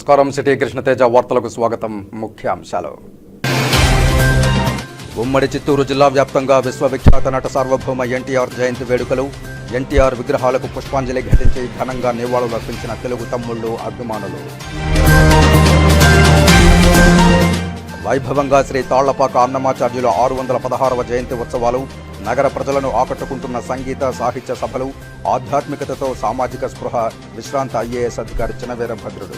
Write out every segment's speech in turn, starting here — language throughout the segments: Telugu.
నమస్కారం. సిటీ కృష్ణతేజ వార్తలకు స్వాగతం. ముఖ్యాంశాలు. ఉమ్మడి చిత్తూరు జిల్లా వ్యాప్తంగా విశ్వవిఖ్యాత నట సార్వభౌమ ఎన్టీఆర్ జయంతి వేడుకలు. ఎన్టీఆర్ విగ్రహాలకు పుష్పాంజలి ఘటించి ఘనంగా నివాళులర్పించిన తెలుగు తమ్ముళ్లు, అభిమానులు. వైభవంగా శ్రీ తాళ్లపాక అన్నమాచార్యుల 616వ జయంతి ఉత్సవాలు. నగర ప్రజలను ఆకట్టుకుంటున్న సంగీత సాహిత్య సభలు. ఆధ్యాత్మికతతో సామాజిక స్పృహ. విశ్రాంత ఐఏఎస్ అధికారి చినవీరభద్రుడు.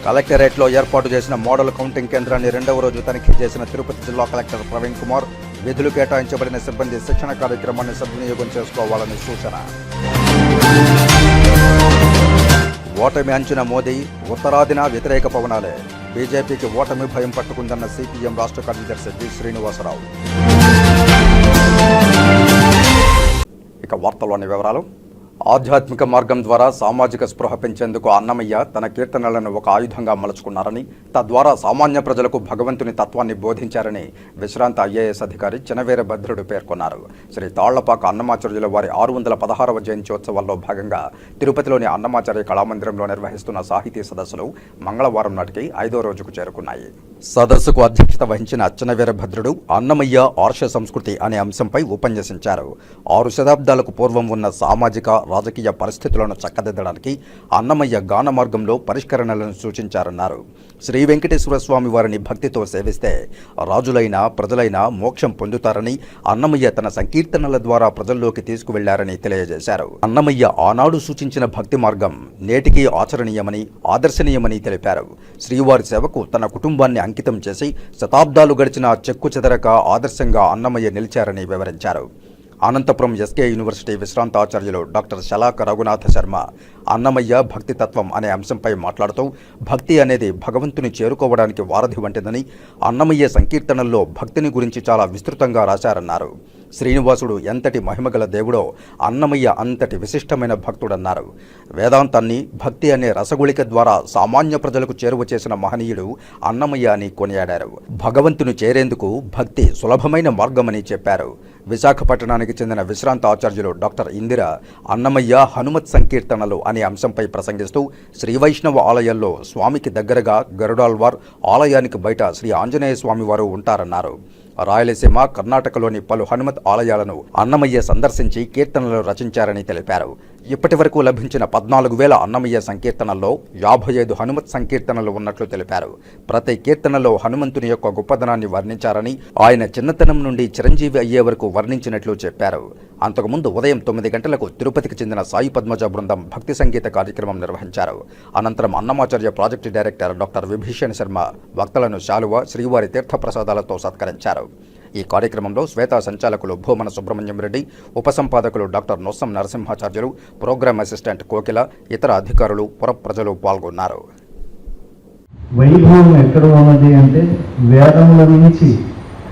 కలెక్టరేట్లో ఏర్పాటు చేసిన మోడల్ కౌంటింగ్ కేంద్రాన్ని 2వ రోజు తనిఖీ చేసిన తిరుపతి జిల్లా కలెక్టర్ ప్రవీణ్ కుమార్. విధులు కేటాయించబడిన సిబ్బంది శిక్షణ కార్యక్రమాన్ని సద్వినియోగం చేసుకోవాలని సూచన. ఓటమి అంచిన మోదీ, ఉత్తరాదిన వ్యతిరేక పవనాలే. బీజేపీకి ఓటమి భయం పట్టుకుందన్న సిపిఎం రాష్ట్ర కార్యదర్శి జి శ్రీనివాసరావు. ఇక వార్తల్లోని వివరాలు. ఆధ్యాత్మిక మార్గం ద్వారా సామాజిక స్పృహ పెంచేందుకు అన్నమయ్య తన కీర్తనలను ఒక ఆయుధంగా మలుచుకున్నారని, తద్వారా సామాన్య ప్రజలకు భగవంతుని తత్వాన్ని బోధించారని విశ్రాంత ఐఏఎస్ అధికారి చినవీరభద్రుడు పేర్కొన్నారు. శ్రీ తాళ్లపాక అన్నమాచార్యుల వారి 616వ జయంత్యోత్సవాల్లో భాగంగా తిరుపతిలోని అన్నమాచార్య కళామందిరంలో నిర్వహిస్తున్న సాహితీ సదస్సులు మంగళవారం నాటికి 5వ రోజుకు చేరుకున్నాయి. సదస్సుకు అధ్యక్షత వహించిన చినవీరభద్రుడు అన్నమయ్య ఆర్ష సంస్కృతి అనే అంశంపై ఉపన్యసించారు. 6 శతాబ్దాలకు పూర్వం ఉన్న సామాజిక రాజకీయ పరిస్థితులను చక్కదిద్దడానికి అన్నమయ్య గాన మార్గంలో పరిష్కరణలను సూచించారన్నారు. శ్రీ వెంకటేశ్వర స్వామి వారిని భక్తితో సేవిస్తే రాజులైనా ప్రజలైనా మోక్షం పొందుతారని అన్నమయ్య తన సంకీర్తనల ద్వారా ప్రజల్లోకి తీసుకువెళ్లారని తెలియజేశారు. అన్నమయ్య ఆనాడు సూచించిన భక్తి మార్గం నేటికీ ఆచరణీయమని, ఆదర్శనీయమని తెలిపారు. శ్రీవారి సేవకు తన కుటుంబాన్ని అంకితం చేసి శతాబ్దాలు గడిచిన చెక్కు చెదరక ఆదర్శంగా అన్నమయ్య నిలిచారని వివరించారు. అనంతపురం ఎస్కే యూనివర్సిటీ విశ్రాంత ఆచార్యులు డాక్టర్ శలాక రఘునాథ శర్మ అన్నమయ్య భక్తి తత్వం అనే అంశంపై మాట్లాడుతూ, భక్తి అనేది భగవంతుని చేరుకోవడానికి వారధి వంటిదని, అన్నమయ్య సంకీర్తనల్లో భక్తిని గురించి చాలా విస్తృతంగా రాశారన్నారు. శ్రీనివాసుడు ఎంతటి మహిమగల దేవుడో అన్నమయ్య అంతటి విశిష్టమైన భక్తుడన్నారు. వేదాంతాన్ని భక్తి అనే రసగుళిక ద్వారా సామాన్య ప్రజలకు చేరువ చేసిన మహనీయుడు అన్నమయ్య అని కొనియాడారు. భగవంతుని చేరేందుకు భక్తి సులభమైన మార్గమని చెప్పారు. విశాఖపట్నానికి చెందిన విశ్రాంత ఆచార్యులు డాక్టర్ ఇందిర అన్నమయ్య హనుమత్ సంకీర్తనలు అనే అంశంపై ప్రసంగిస్తూ, శ్రీ వైష్ణవ ఆలయాల్లో స్వామికి దగ్గరగా గరుడాల్వార్, ఆలయానికి బయట శ్రీ ఆంజనేయ స్వామి వారు ఉంటారన్నారు. రాయలసీమ, కర్ణాటకలోని పలు హనుమత్ ఆలయాలను అన్నమయ్య సందర్శించి కీర్తనలు రచించారని తెలిపారు. ఇప్పటి వరకు లభించిన 14,000 అన్నమయ్య సంకీర్తనల్లో 55 హనుమత్ సంకీర్తనలు ఉన్నట్లు తెలిపారు. ప్రతి కీర్తనలో హనుమంతుని యొక్క గొప్పదనాన్ని వర్ణించారని, ఆయన చిన్నతనం నుండి చిరంజీవి అయ్యే వరకు వర్ణించినట్లు చెప్పారు. అంతకుముందు ఉదయం 9 గంటలకు తిరుపతికి చెందిన సాయి పద్మజ బృందం భక్తి సంగీత కార్యక్రమం నిర్వహించారు. అనంతరం Annamacharya project director doctor Vibhishan Sharma వక్తలను శాలువ, శ్రీవారి తీర్థప్రసాదాలతో సత్కరించారు. ఈ కార్యక్రమంలో శ్వేతా సంచాలకులు భూమన సుబ్రహ్మణ్యం రెడ్డి, ఉపసంపాదకులు doctor Nossam Narasimhacharyulu, programme assistant Kokila, ఇతర అధికారులు, పుర ప్రజలు పాల్గొన్నారు. వైభవం ఎక్కడ ఉన్నది అంటే వేదముల నుంచి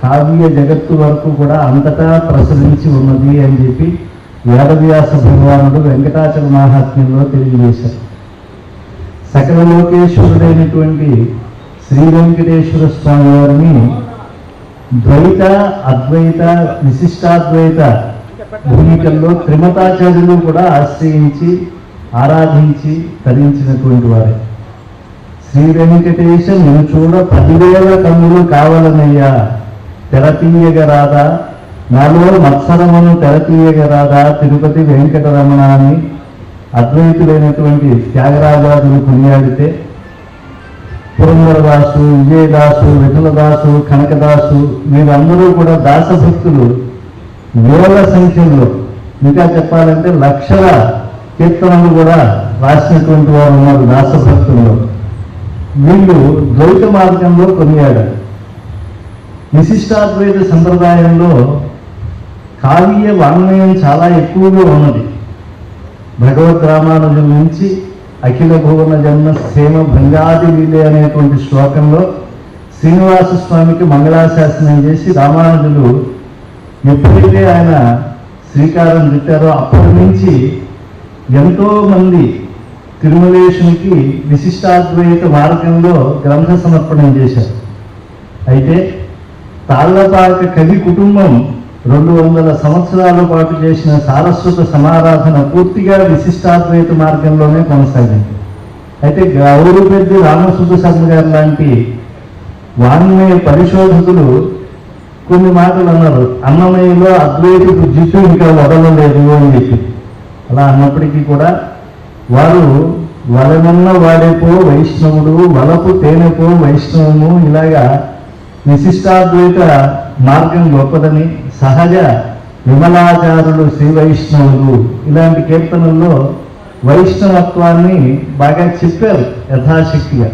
కావ్య జగత్తు వరకు కూడా అంతటా ప్రసరించి ఉన్నది అని చెప్పి వేదవ్యాస భగవానుడు వెంకటాచల మహాత్మ్యంలో తెలియజేశారు. సకల లోకేశ్వరుడైనటువంటి శ్రీ వెంకటేశ్వర స్వామి వారిని ద్వైత, అద్వైత, విశిష్టాద్వైత భూమికల్లో త్రిమతాచార్యులు కూడా ఆశ్రయించి ఆరాధించి తరించినటువంటి వారే. శ్రీ వెంకటేశ నేను చూడ 10,000 కన్నులు కావాలనయ్యా, తెరతీయగరాదా నాలో మత్సరమును తెరతీయగరాదా తిరుపతి వెంకటరమణ అని అద్వైతులైనటువంటి త్యాగరాజాదులు కొనియాడితే, పురంధరదాసు, విజయదాసు, విఠలదాసు, కనకదాసు వీరందరూ కూడా దాసభక్తులు వేల సంఖ్యలో, ఇంకా చెప్పాలంటే లక్షల కీర్తనలు కూడా రాసినటువంటి వారు ఉన్నారు దాసభక్తుల్లో. వీళ్ళు ద్వైత మార్గంలో కొనియాడారు. విశిష్టాద్వైత సంప్రదాయంలో కావ్య వాంగ్మయం చాలా ఎక్కువగా ఉన్నది. భగవద్ రామానుజుల నుంచి అఖిల భువన జన్మ క్షేమ భంగాది వీలే అనేటువంటి శ్లోకంలో శ్రీనివాస స్వామికి మంగళాశాసనం చేసి రామానుజులు ఎప్పుడైతే ఆయన శ్రీకారం చుట్టారో అప్పటి నుంచి ఎంతోమంది తిరుమలేశునికి విశిష్టాద్వైత మార్గంలో గ్రంథ సమర్పణం చేశారు. అయితే తాళ్లపాక కవి కుటుంబం 200 సంవత్సరాల పాటు చేసిన సారస్వత సమారాధన పూర్తిగా విశిష్టాద్వైత మార్గంలోనే కొనసాగింది. అయితే గౌరవపెద్ది రామసుబ్బ శర్మ గారు లాంటి వాంగ్మయ పరిశోధకులు కొన్ని మాటలు అన్నారు. అన్నమయ్యలో అద్వైతపు జిట్టు ఇంకా వదలలేదు అని చెప్పి. అలా అన్నప్పటికీ కూడా వారు వలనన్న వాడేపో వైష్ణవుడు, వలపు తేనెపో వైష్ణవము, ఇలాగా విశిష్టాద్వైత మార్గం గొప్పదని, సహజ విమలాచారులు శ్రీ వైష్ణవులు ఇలాంటి కీర్తనల్లో వైష్ణవత్వాన్ని బాగా చెప్పారు యథాశక్తిగా.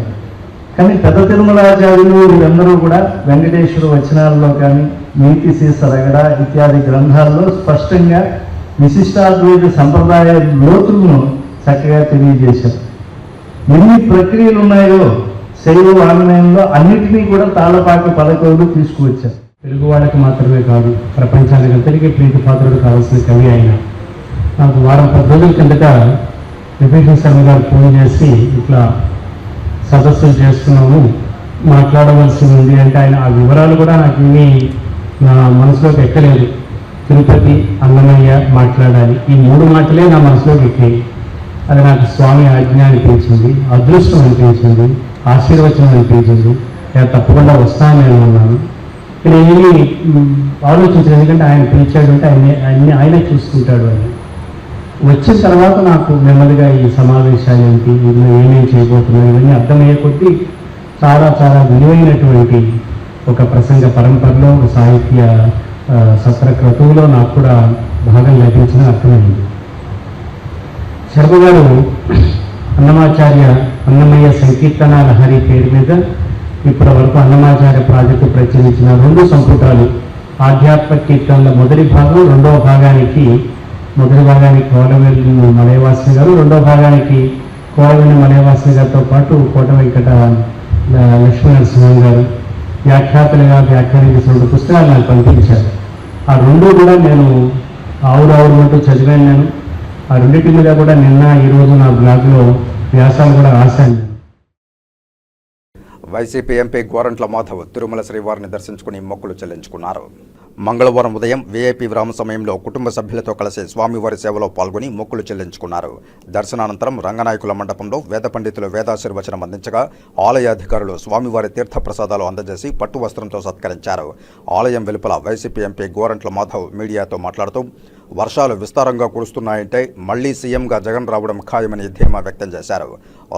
కానీ పెద్ద తిరుమలాచార్యులు వీరందరూ కూడా వెంకటేశ్వర వచనాల్లో కానీ నీతి సరగడ ఇత్యాది గ్రంథాల్లో స్పష్టంగా విశిష్టాద్వైత సంప్రదాయ లోతులను చక్కగా తెలియజేశారు. ఎన్ని ప్రక్రియలు ఉన్నాయో శైవ వాంగ్మయంలో అన్నిటినీ కూడా తాళపాక పదకవులు తీసుకువచ్చారు. తెలుగు వాళ్ళకి మాత్రమే కాదు, ప్రపంచానికి అంతటికీ ప్రీతిపాత్రుడు కావాల్సిన కవి ఆయన. నాకు వారం 10 రోజుల కిందట విభీషణ్ శర్మ గారు ఫోన్ చేసి ఇట్లా సదస్సులు చేస్తున్నాము, మాట్లాడవలసి ఉంది అంటే ఆయన ఆ వివరాలు కూడా నాకు ఏమీ నా మనసులోకి ఎక్కలేదు. తిరుపతి, అన్నమయ్య మాట్లాడాలి, ఈ 3 మాటలే నా మనసులోకి ఎక్కాయి. అది నాకు స్వామి ఆజ్ఞ అనిపించింది, అదృష్టం అనిపించింది, ఆశీర్వచనం అనిపించింది. తప్పకుండా వస్తాను నేను అన్నాను. ఇక్కడ ఏమీ ఆలోచించలేదు, ఎందుకంటే ఆయన పిలిచాడు అంటే ఆయనే చూసుకుంటాడు అని. వచ్చిన తర్వాత నాకు నెమ్మదిగా ఈ సమావేశాలు ఏంటి, ఏమేమి చేయబోతున్నాయి ఇవన్నీ అర్థమయ్యే కొద్దీ చాలా చాలా విలువైనటువంటి ఒక ప్రసంగ పరంపరలో, ఒక సాహిత్య సత్ర క్రతువులో నాకు కూడా భాగం లభించిన అర్థమైంది. శర్మ గారు అన్నమయ్య సంకీర్తన లహరి పేరు మీద ఇప్పటి వరకు అన్నమాచార్య ప్రాజెక్టు ప్రచురించిన 2 సంపుటాలు, ఆధ్యాత్మిక కీర్తనల మొదటి భాగం, రెండవ భాగానికి కోటవెల్లి మలయవాసి గారు, రెండవ భాగానికి కోటవెల్లి మలయవాసి గారితో పాటు కోట వెంకట లక్ష్మీనరసింహం గారు వ్యాఖ్యాతలుగా వ్యాఖ్యానించిన 2 పుస్తకాలు నాకు పంపించారు. ఆ 2 కూడా నేను ఆవురావుమంటూ చదివాను. నేను ఆ 2 మీద కూడా నిన్న ఈరోజు నా బ్లాగ్లో వ్యాసాలు కూడా రాశాను. వైసీపీ ఎంపీ గోరంట్ల మాధవ్ తిరుమల శ్రీవారిని దర్శించుకుని మొక్కులు చెల్లించుకున్నారు. మంగళవారం ఉదయం వీఐపీ విరామ సమయంలో కుటుంబ సభ్యులతో కలిసి స్వామివారి సేవలో పాల్గొని మొక్కులు చెల్లించుకున్నారు. దర్శనానంతరం రంగనాయకుల మండపంలో వేద పండితులు వేదాశీర్వచనం అందించగా ఆలయ అధికారులు స్వామివారి తీర్థప్రసాదాలు అందజేసి పట్టు వస్త్రంతో సత్కరించారు. ఆలయం వెలుపల వైసీపీ ఎంపీ గోరంట్ల మాధవ్ మీడియాతో మాట్లాడుతూ వర్షాలు విస్తారంగా కురుస్తున్నాయంటే మళ్లీ సీఎంగా జగన్ రావడం ఖాయమని ధీమా వ్యక్తం చేశారు.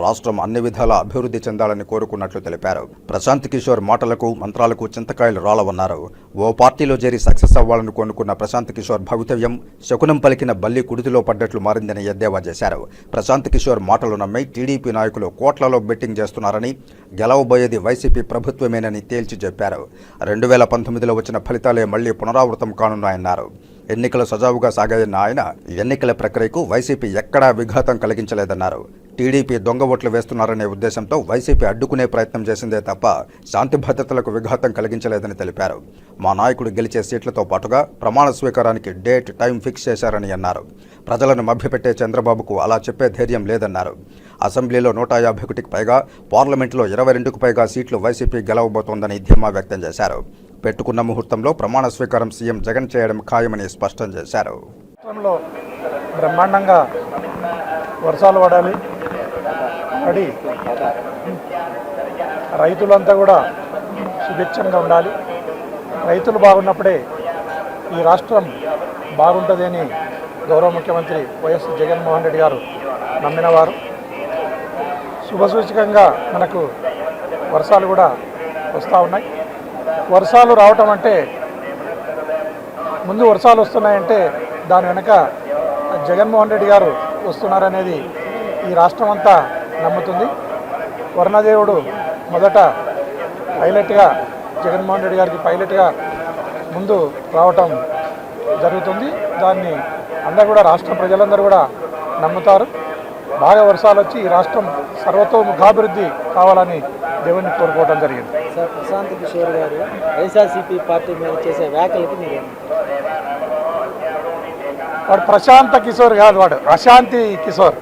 రాష్ట్రం అన్ని విధాలా అభివృద్ధి చెందాలని కోరుకున్నట్లు తెలిపారు. ప్రశాంత్ కిషోర్ మాటలకు మంత్రాలకు చింతకాయలు రాలవన్నారు. ఓ పార్టీలో చేరి సక్సెస్ అవ్వాలని కొనుక్కున్న ప్రశాంత్ కిషోర్ భవితవ్యం శకునం పలికిన బల్లి కుడితిలో పడ్డట్లు మారిందని ఎద్దేవా చేశారు. ప్రశాంత్ కిషోర్ మాటలు నమ్మి టీడీపీ నాయకులు కోట్లలో బెట్టింగ్ చేస్తున్నారని, గెలవబోయేది వైసీపీ ప్రభుత్వమేనని తేల్చి చెప్పారు. 2019లో వచ్చిన ఫలితాలే మళ్లీ పునరావృతం కానున్నాయన్నారు. ఎన్నికలు సజావుగా సాగాయన్న ఆయన ఎన్నికల ప్రక్రియకు వైసీపీ ఎక్కడా విఘాతం కలిగించలేదన్నారు. టీడీపీ దొంగ ఓట్లు వేస్తున్నారనే ఉద్దేశంతో వైసీపీ అడ్డుకునే ప్రయత్నం చేసిందే తప్ప శాంతి భద్రతలకు విఘాతం కలిగించలేదని తెలిపారు. మా నాయకుడు గెలిచే సీట్లతో పాటుగా ప్రమాణ స్వీకారానికి డేట్, టైం ఫిక్స్ చేశారని అన్నారు. ప్రజలను మభ్యపెట్టే చంద్రబాబుకు అలా చెప్పే ధైర్యం లేదన్నారు. అసెంబ్లీలో 151కి పైగా, పార్లమెంటులో 22కు పైగా సీట్లు వైసీపీ గెలవబోతోందని ధీమా వ్యక్తం చేశారు. పెట్టుకున్న ముహూర్తంలో ప్రమాణ స్వీకారం సీఎం జగన్ చేయడం ఖాయమని స్పష్టం చేశారు. బ్రహ్మాండంగా వర్షాలు పడాలి, పడి రైతులంతా కూడా సుభిక్షంగా ఉండాలి. రైతులు బాగున్నప్పుడే ఈ రాష్ట్రం బాగుంటుంది అని గౌరవ ముఖ్యమంత్రి వైఎస్ జగన్మోహన్ రెడ్డి గారు నమ్మినవారు. శుభసూచకంగా మనకు వర్షాలు కూడా వస్తూ ఉన్నాయి. వర్షాలు రావటం అంటే, ముందు వర్షాలు వస్తున్నాయంటే దాని వెనక జగన్మోహన్ రెడ్డి గారు వస్తున్నారనేది ఈ రాష్ట్రం అంతా నమ్ముతుంది. వర్ణదేవుడు మొదట పైలట్గా, జగన్మోహన్ రెడ్డి గారికి పైలట్గా ముందు రావటం జరుగుతుంది. దాన్ని అందరూ కూడా, రాష్ట్ర ప్రజలందరూ కూడా నమ్ముతారు. బాగా వర్షాలు వచ్చి ఈ రాష్ట్రం సర్వతోముఖాభివృద్ధి కావాలని దేవుణ్ణి కోరుకోవడం జరిగింది. సార్, ప్రశాంత్ కిషోర్ గారు వైఎస్ఆర్సీపీ పార్టీ మీద చేసే వ్యాఖ్యలకి మీరు, వాడు ప్రశాంత్ కిషోర్ కాదు, వాడు అశాంతి కిషోర్.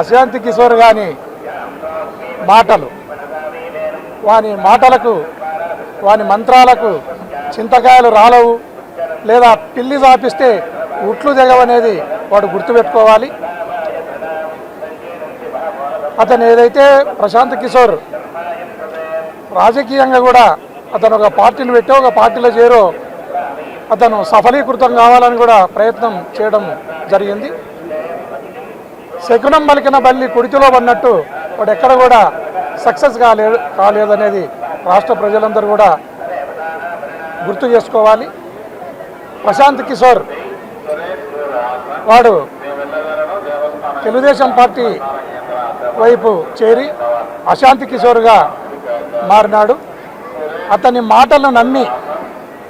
అశాంతి కిషోర్ కానీ మాటలు, వాని మాటలకు, వాని మంత్రాలకు చింతకాయలు రాలవు, లేదా పిల్లి చాపిస్తే ఉట్లు దిగవనేది వాడు గుర్తుపెట్టుకోవాలి. అతను ఏదైతే ప్రశాంత్ కిషోర్ రాజకీయంగా కూడా అతను ఒక పార్టీని పెట్టి ఒక పార్టీలో చేరో అతను సఫలీకృతం కావాలని కూడా ప్రయత్నం చేయడం జరిగింది. శకునం పలికిన బల్లి కుడితిలో పడినట్టు వాడు ఎక్కడ కూడా సక్సెస్ కాలేదనేది రాష్ట్ర ప్రజలందరూ కూడా గుర్తు చేసుకోవాలి. ప్రశాంత్ కిషోర్ వాడు తెలుగుదేశం పార్టీ వైపు చేరి అశాంతి కిషోర్గా మారినాడు. అతని మాటలను నమ్మి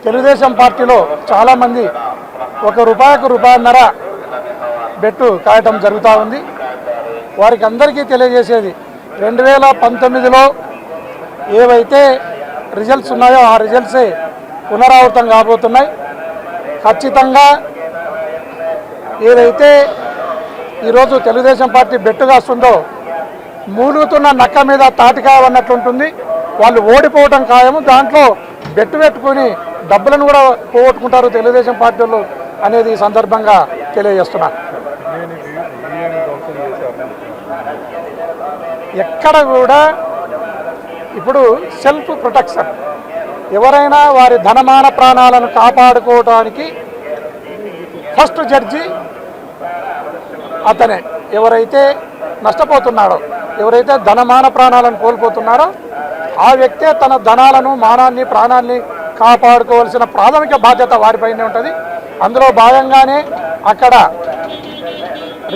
తెలుగుదేశం పార్టీలో చాలామంది ₹1కు ₹1.5 బెట్టు కాయటం జరుగుతూ ఉంది. వారికి అందరికీ తెలియజేసేది 2019లో ఏవైతే రిజల్ట్స్ ఉన్నాయో ఆ రిజల్ట్సే పునరావృతం కాబోతున్నాయి. ఖచ్చితంగా ఏదైతే ఈరోజు తెలుగుదేశం పార్టీ బెట్టు కాస్తుందో మూలుగుతున్న నక్క మీద తాటికాయ అన్నట్లుంటుంది. వాళ్ళు ఓడిపోవటం ఖాయము. దాంట్లో బెట్టు పెట్టుకుని డబ్బులను కూడా పోగొట్టుకుంటారు తెలుగుదేశం పార్టీ వాళ్ళు అనేది ఈ సందర్భంగా తెలియజేస్తున్నా. ఎక్కడ కూడా ఇప్పుడు సెల్ఫ్ ప్రొటెక్షన్, ఎవరైనా వారి ధనమాన ప్రాణాలను కాపాడుకోవడానికి ఫస్ట్ జడ్జి అతనే. ఎవరైతే నష్టపోతున్నాడో, ఎవరైతే ధనమాన ప్రాణాలను కోల్పోతున్నారో ఆ వ్యక్తే తన ధనాలను, మానాన్ని, ప్రాణాన్ని కాపాడుకోవాల్సిన ప్రాథమిక బాధ్యత వారిపైనే ఉంటుంది. అందులో భాగంగానే అక్కడ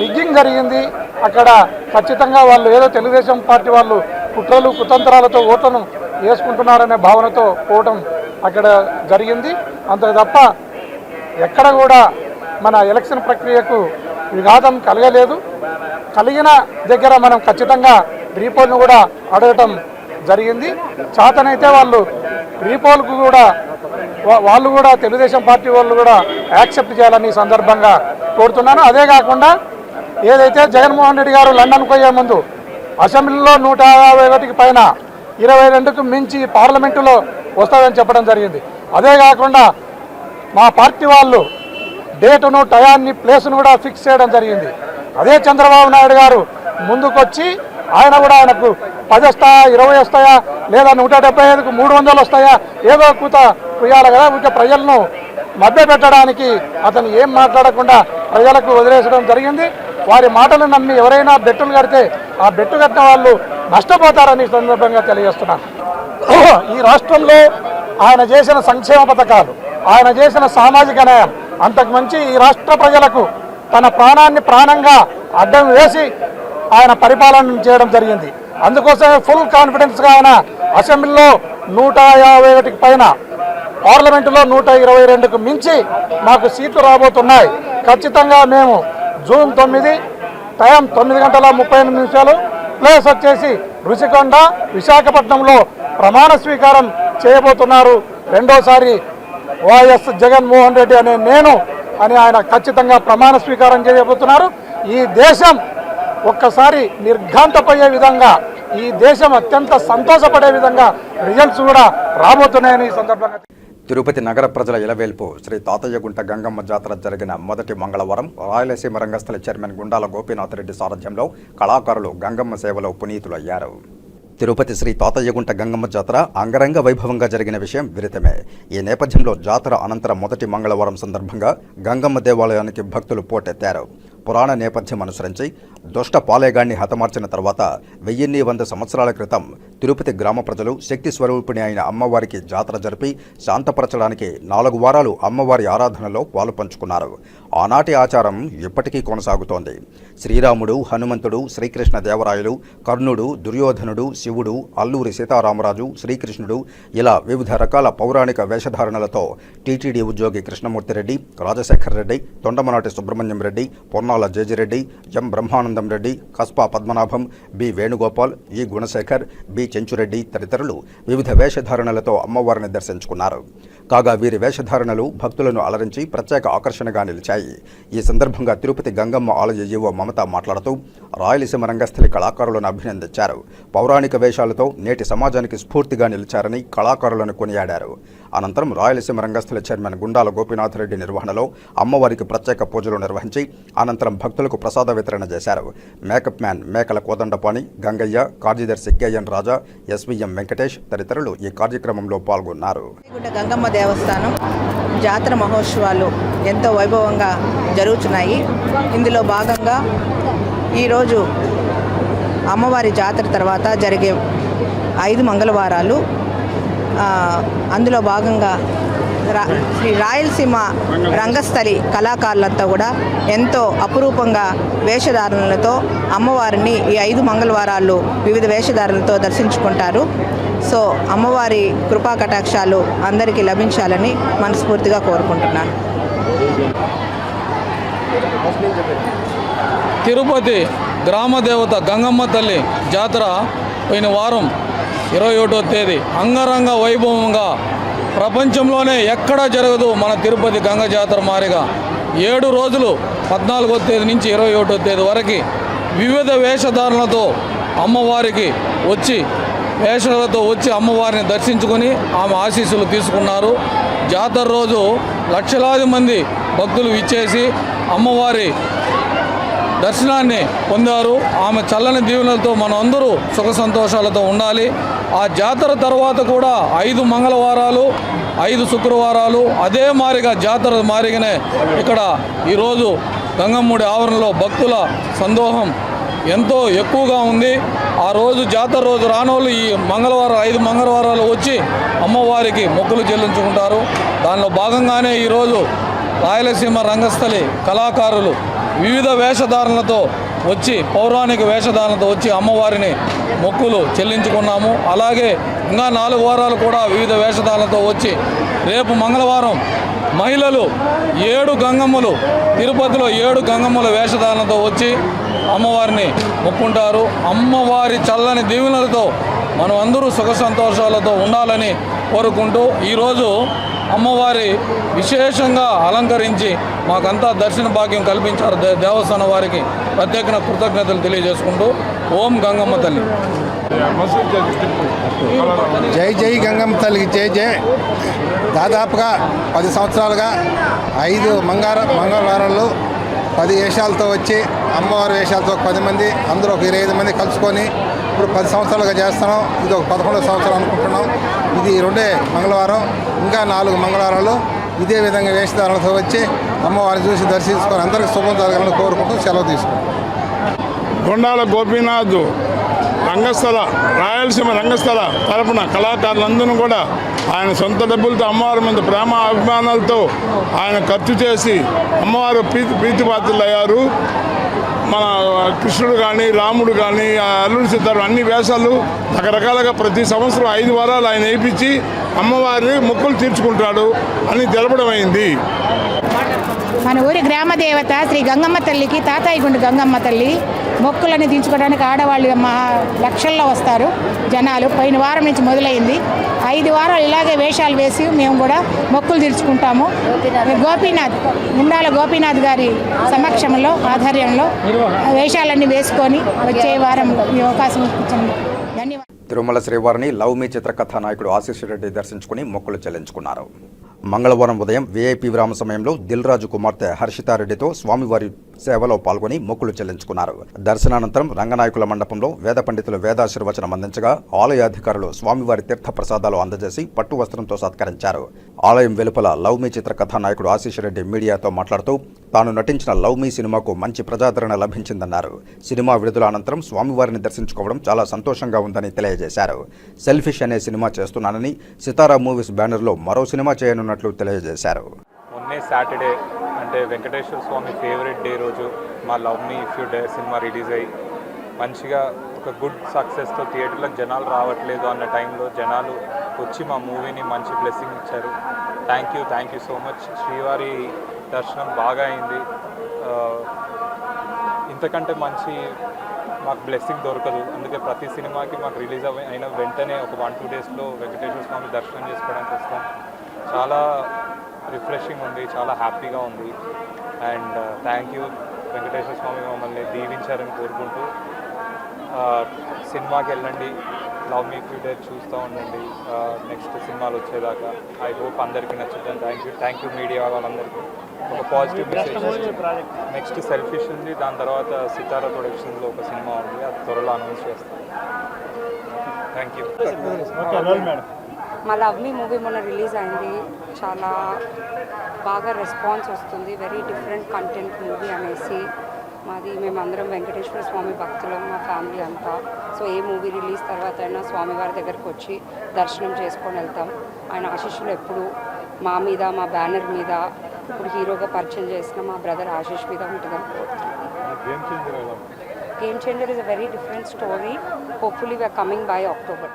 రిగ్గింగ్ జరిగింది. అక్కడ ఖచ్చితంగా వాళ్ళు ఏదో తెలుగుదేశం పార్టీ వాళ్ళు కుట్రలు కుతంత్రాలతో ఓట్లను వేసుకుంటున్నారనే భావనతో పోవటం అక్కడ జరిగింది. అంతకు తప్ప ఎక్కడ కూడా మన ఎలక్షన్ ప్రక్రియకు విఘాతం కలగలేదు. కలిగిన దగ్గర మనం ఖచ్చితంగా రీపోల్ను కూడా అడగటం జరిగింది. చేతనైతే వాళ్ళు రీపోల్కు కూడా వాళ్ళు కూడా తెలుగుదేశం పార్టీ వాళ్ళు కూడా యాక్సెప్ట్ చేయాలని ఈ సందర్భంగా కోరుతున్నాను. అదే కాకుండా ఏదైతే జగన్మోహన్ రెడ్డి గారు లండన్కు పోయే ముందు అసెంబ్లీలో 151కి పైన 22కు మించి పార్లమెంటులో వస్తుందని చెప్పడం జరిగింది. అదే కాకుండా మా పార్టీ వాళ్ళు డేటును, టయాన్ని, ప్లేసును కూడా ఫిక్స్ చేయడం జరిగింది. అదే చంద్రబాబు నాయుడు గారు ముందుకొచ్చి ఆయన కూడా ఆయనకు 10 వస్తాయా, 20 వస్తాయా, లేదా 175కు 300 వస్తాయా, ఏదో కూత కుయ్యాలి కదా. ఇంకా ప్రజలను మభ్యపెట్టడానికి అతను ఏం మాట్లాడకుండా ప్రజలకు వదిలేసడం జరిగింది. వారి మాటలు నమ్మి ఎవరైనా బెట్టులు కడితే ఆ బెట్టు కట్టిన వాళ్ళు నష్టపోతారని సందర్భంగా తెలియజేస్తున్నాను. ఈ రాష్ట్రంలో ఆయన చేసిన సంక్షేమ పథకాలు, ఆయన చేసిన సామాజిక న్యాయం అంతకు మించి ఈ రాష్ట్ర ప్రజలకు తన ప్రాణాన్ని ప్రాణంగా అడ్డం వేసి ఆయన పరిపాలన చేయడం జరిగింది. అందుకోసమే ఫుల్ కాన్ఫిడెన్స్గా ఆయన అసెంబ్లీలో 151కి పైన, పార్లమెంటులో 122కు మించి మాకు సీట్లు రాబోతున్నాయి. ఖచ్చితంగా మేము జూన్ 9 టైం 9:38 ప్లేస్ వచ్చేసి రుషికొండ, విశాఖపట్నంలో ప్రమాణ స్వీకారం చేయబోతున్నారు. రెండోసారి వైఎస్ జగన్మోహన్ రెడ్డి అనే నేను అని ఆయన ఖచ్చితంగా ప్రమాణ స్వీకారం చేయబోతున్నారు. ఈ దేశం ఒక్కసారి నిర్ఘాంతపోయే విధంగా, ఈ దేశం అత్యంత సంతోషపడే విధంగా రిజల్ట్స్ కూడా రాబోతున్నాయని ఈ సందర్భంగా. తిరుపతి నగర ప్రజల ఇలవేల్పు శ్రీ తాతయ్యగుంట గంగమ్మ జాతర జరిగిన మొదటి మంగళవారం రాయలసీమ రంగస్థల చైర్మన్ గుండాల గోపీనాథ్ రెడ్డి సారథ్యంలో కళాకారులు గంగమ్మ సేవలో పునీతులయ్యారు. తిరుపతి శ్రీ తాతయ్యగుంట గంగమ్మ జాతర అంగరంగ వైభవంగా జరిగిన విషయం విదితమే. ఈ నేపథ్యంలో జాతర అనంతరం మొదటి మంగళవారం సందర్భంగా గంగమ్మ దేవాలయానికి భక్తులు పోటెత్తారు. పురాణ నేపథ్యం అనుసరించి దుష్ట పాలేగాన్ని హతమార్చిన తర్వాత 1100 సంవత్సరాల క్రితం తిరుపతి గ్రామ ప్రజలు శక్తి స్వరూపిణి అయిన అమ్మవారికి జాతర జరిపి శాంతపరచడానికి 4 వారాలు అమ్మవారి ఆరాధనలో పాలు పంచుకున్నారు. ఆనాటి ఆచారం ఇప్పటికీ కొనసాగుతోంది. శ్రీరాముడు, హనుమంతుడు, శ్రీకృష్ణ దేవరాయలు, కర్ణుడు, దుర్యోధనుడు, శివుడు, అల్లూరి సీతారామరాజు, శ్రీకృష్ణుడు ఇలా వివిధ రకాల పౌరాణిక వేషధారణలతో టీటీడీ ఉద్యోగి కృష్ణమూర్తిరెడ్డి, రాజశేఖర్ రెడ్డి, తొండమనాటి సుబ్రహ్మణ్యం రెడ్డి, పొన్నాల జేజిరెడ్డి, ఎం బ్రహ్మానందం రెడ్డి, కస్పా పద్మనాభం, బి వేణుగోపాల్, ఈ గుణశేఖర్, బి చెంచురెడ్డి తదితరులు వివిధ వేషధారణలతో అమ్మవారిని దర్శించుకున్నారు. కాగా వీరి వేషధారణలు భక్తులను అలరించి ప్రత్యేక ఆకర్షణగా నిలిచాయి. ఈ సందర్భంగా తిరుపతి గంగమ్మ ఆలయ ఈవో మమత మాట్లాడుతూ రాయలసీమ రంగస్థలి కళాకారులను అభినందించారు. పౌరాణిక వేషాలతో నేటి సమాజానికి స్ఫూర్తిగా నిలిచారని కళాకారులను కొనియాడారు. అనంతరం రాయలసీమ రంగస్థలి చైర్మన్ గుండాల గోపీనాథ్ రెడ్డి నిర్వహణలో అమ్మవారికి ప్రత్యేక పూజలు నిర్వహించి అనంతరం భక్తులకు ప్రసాద వితరణ చేశారు. మేకప్ మ్యాన్ మేకల కోదండపాణి, గంగయ్య, కార్యదర్శి కేఎన్ రాజా, ఎస్వీఎం వెంకటేష్ తదితరులు ఈ కార్యక్రమంలో పాల్గొన్నారు. గంగమ్మ దేవస్థానం జాతర మహోత్సవాలు ఎంతో వైభవంగా జరుగుతున్నాయి. ఇందులో భాగంగా ఈరోజు అమ్మవారి జాతర తర్వాత జరిగే 5 మంగళవారాలు, అందులో భాగంగా శ్రీ రాయలసీమ రంగస్థలి కళాకారులంతా కూడా ఎంతో అపురూపంగా వేషధారణలతో అమ్మవారిని ఈ 5 మంగళవారాలు వివిధ వేషధారణలతో దర్శించుకుంటారు. సో అమ్మవారి కృపా కటాక్షాలు అందరికీ లభించాలని మనస్ఫూర్తిగా కోరుకుంటున్నాను. తిరుపతి గ్రామదేవత గంగమ్మ తల్లి జాతర పోయిన వారం 21వ తేదీ అంగరంగ వైభవంగా ప్రపంచంలోనే ఎక్కడా జరగదు మన తిరుపతి గంగ జాతర మారిగా 7 రోజులు 14వ తేదీ నుంచి 21వ తేదీ వరకు వివిధ వేషధారణలతో అమ్మవారికి వచ్చి అమ్మవారిని దర్శించుకొని ఆమె ఆశీస్సులు తీసుకున్నారు. జాతర రోజు లక్షలాది మంది భక్తులు విచ్చేసి అమ్మవారి దర్శనాన్ని పొందారు. ఆమె చల్లని దీవెనలతో మనం అందరూ సుఖ సంతోషాలతో ఉండాలి. ఆ జాతర తర్వాత కూడా 5 మంగళవారాలు, 5 శుక్రవారాలు అదే మారిగా జాతర మారిగానే ఇక్కడ ఈరోజు గంగమ్ముడి ఆవరణలో భక్తుల సందోహం ఎంతో ఎక్కువగా ఉంది. ఆ రోజు జాతర రోజు రానోళ్ళు ఈ 5 మంగళవారాలు వచ్చి అమ్మవారికి మొక్కులు చెల్లించుకుంటారు. దానిలో భాగంగానే ఈరోజు రాయలసీమ రంగస్థలి కళాకారులు వివిధ వేషధారణలతో పౌరాణిక వేషధారణలతో వచ్చి అమ్మవారిని మొక్కులు చెల్లించుకున్నాము. అలాగే ఇంకా 4 వారాలు కూడా వివిధ వేషధారణలతో వచ్చి రేపు మంగళవారం మహిళలు 7 గంగమ్మలు తిరుపతిలో 7 గంగమ్మల వేషధారణలతో వచ్చి అమ్మవారిని మొక్కుంటారు. అమ్మవారి చల్లని దీవెనలతో మనం అందరూ సుఖ సంతోషాలతో ఉండాలని కోరుకుంటూ ఈరోజు అమ్మవారి విశేషంగా అలంకరించి మాకంతా దర్శన భాగ్యం కల్పించారు. దేవస్థానం వారికి ప్రత్యేక కృతజ్ఞతలు తెలియజేసుకుంటూ ఓం గంగమ్మ తల్లి. జై జై గంగమ్మ తల్లికి జై జై. దాదాపుగా 10 సంవత్సరాలుగా 5 మంగళవారాలు 10 వేషాలతో వచ్చి అమ్మవారి వేషాలతో 10 మంది, అందరూ ఒక 25 మంది కలుసుకొని ఇప్పుడు 10 సంవత్సరాలుగా చేస్తున్నాం. ఇది ఒక 11వ సంవత్సరం అనుకుంటున్నాం. ఇది 2వ మంగళవారం, ఇంకా 4 మంగళవారాలు ఇదే విధంగా వేషధారణలతో వచ్చి అమ్మవారిని చూసి దర్శించుకొని అందరికీ శుభం జరగాలని కోరుకుంటూ సెలవు తీసుకుంటాం. గుండాల గోపీనాథ్ రాయలసీమ రంగస్థల తరపున కళాకారులందరూ కూడా ఆయన సొంత డబ్బులతో అమ్మవారి మీద ప్రేమ అభిమానాలతో ఆయన ఖర్చు చేసి అమ్మవారు ప్రీతిపాత్రులు అయ్యారు. మన కృష్ణుడు కానీ, రాముడు కానీ, అల్లుడు సీతారాముడు అన్ని వేషాలు రకరకాలుగా ప్రతి సంవత్సరం 5 వారాలు ఆయన వేయించి అమ్మవారిని మొక్కులు తీర్చుకుంటాడు అని తెలపడం అయింది. మన ఊరి గ్రామ దేవత శ్రీ గంగమ్మ తల్లికి తాతాయిగుండు గంగమ్మ తల్లి మొక్కులని తీర్చుకోవడానికి ఆడవాళ్ళు లక్షల్లో వస్తారు జనాలు. పోయిన వారం నుంచి మొదలైంది. 5 వారాలు ఇలాగే వేషాలు వేసి మేము కూడా మొక్కులు తీర్చుకుంటాము. గుండాల గోపీనాథ్ గారి సమక్షంలో ఆధ్వర్యంలో వేషాలన్నీ వేసుకొని వచ్చే వారంలో ఈ అవకాశం ఇచ్చింది. ధన్యవాదాలు. తిరుమల శ్రీవారిని లవ్ మీ చిత్రకథా నాయకుడు ఆశీష్ రెడ్డి దర్శించుకుని మొక్కులు చెల్లించుకున్నారు. మంగళవారం ఉదయం వీఐపీ విరామ సమయంలో దిల్ రాజు కుమార్తె హర్షితారెడ్డితో స్వామివారి సేవలో పాల్గొని మొక్కులు చెల్లించుకున్నారు. దర్శనానంతరం రంగనాయకుల మండపంలో వేద పండితులు వేదాశీర్వచనం అందించగా ఆలయాధికారులు స్వామివారి తీర్థ ప్రసాదాలు అందజేసి పట్టు వస్త్రంతో సత్కరించారు. ఆలయం వెలుపల లవ్ మీ చిత్రకథా నాయకుడు ఆశీష్ రెడ్డి మీడియాతో మాట్లాడుతూ తాను నటించిన లవ్ మీ సినిమాకు మంచి ప్రజాదరణ లభించిందన్నారు. సినిమా విడుదల అనంతరం స్వామివారిని దర్శించుకోవడం చాలా సంతోషంగా ఉందని తెలియజేశారు. సెల్ఫిష్ అనే సినిమా చేస్తున్నానని, సితారా మూవీస్ బ్యానర్లో మరో సినిమా చేయనున్నట్లు తెలియజేశారు. మొన్నే సాటర్డే అంటే వెంకటేశ్వర స్వామి ఫేవరెట్ డే రోజు మా love me if you dare cinema release అయ్యి మంచిగా ఒక గుడ్ సక్సెస్తో థియేటర్లకు జనాలు రావట్లేదు అన్న టైంలో జనాలు వచ్చి మా మూవీని మంచి బ్లెస్సింగ్ ఇచ్చారు. Thank you so much. శ్రీవారి దర్శనం బాగా అయింది. ఇంతకంటే మంచి మాకు బ్లెస్సింగ్ దొరకదు. అందుకే ప్రతి సినిమాకి మాకు రిలీజ్ అయిన వెంటనే ఒక 1-2 డేస్లో వెంకటేశ్వర స్వామి దర్శనం చేసుకోవడానికి వస్తాం. చాలా రిఫ్రెషింగ్ ఉంది, చాలా హ్యాపీగా ఉంది. అండ్ థ్యాంక్ యూ వెంకటేశ్వర స్వామి మమ్మల్ని దీవించారని కోరుకుంటూ సినిమాకి వెళ్ళండి, లవ్ మీ ఫ్యూ డేర్ చూస్తూ ఉండండి నెక్స్ట్ సినిమాలు వచ్చేదాకా. ఐ హోప్ అందరికీ నచ్చుతుంది. థ్యాంక్ యూ మీడియా వాళ్ళందరికీ. ఒక పాజిటివ్ మెసేజ్. నెక్స్ట్ సెల్ఫిష్ ఉంది, దాని తర్వాత సితారా ప్రొడక్షన్స్లో ఒక సినిమా ఉంది, అది త్వరలో అనౌన్స్ చేస్తాం. Thank you. మా లవ్ మీ మూవీ మొన్న రిలీజ్ అయింది, చాలా బాగా రెస్పాన్స్ వస్తుంది. వెరీ డిఫరెంట్ కంటెంట్ మూవీ అనేసి. మేమందరం వెంకటేశ్వర స్వామి భక్తులం, మా ఫ్యామిలీ అంతా. సో ఏ మూవీ రిలీజ్ తర్వాత అయినా స్వామివారి దగ్గరకు వచ్చి దర్శనం చేసుకొని వెళ్తాం. ఆయన ఆశీస్సులు ఎప్పుడు మా మీద, మా బ్యానర్ మీద, ఇప్పుడు హీరోగా పరిచయం చేసిన మా బ్రదర్ ఆశీష్ మీద ఉంటుందని కోరుతున్నాం. Game changer is a very different story. Hopefully we're coming by October.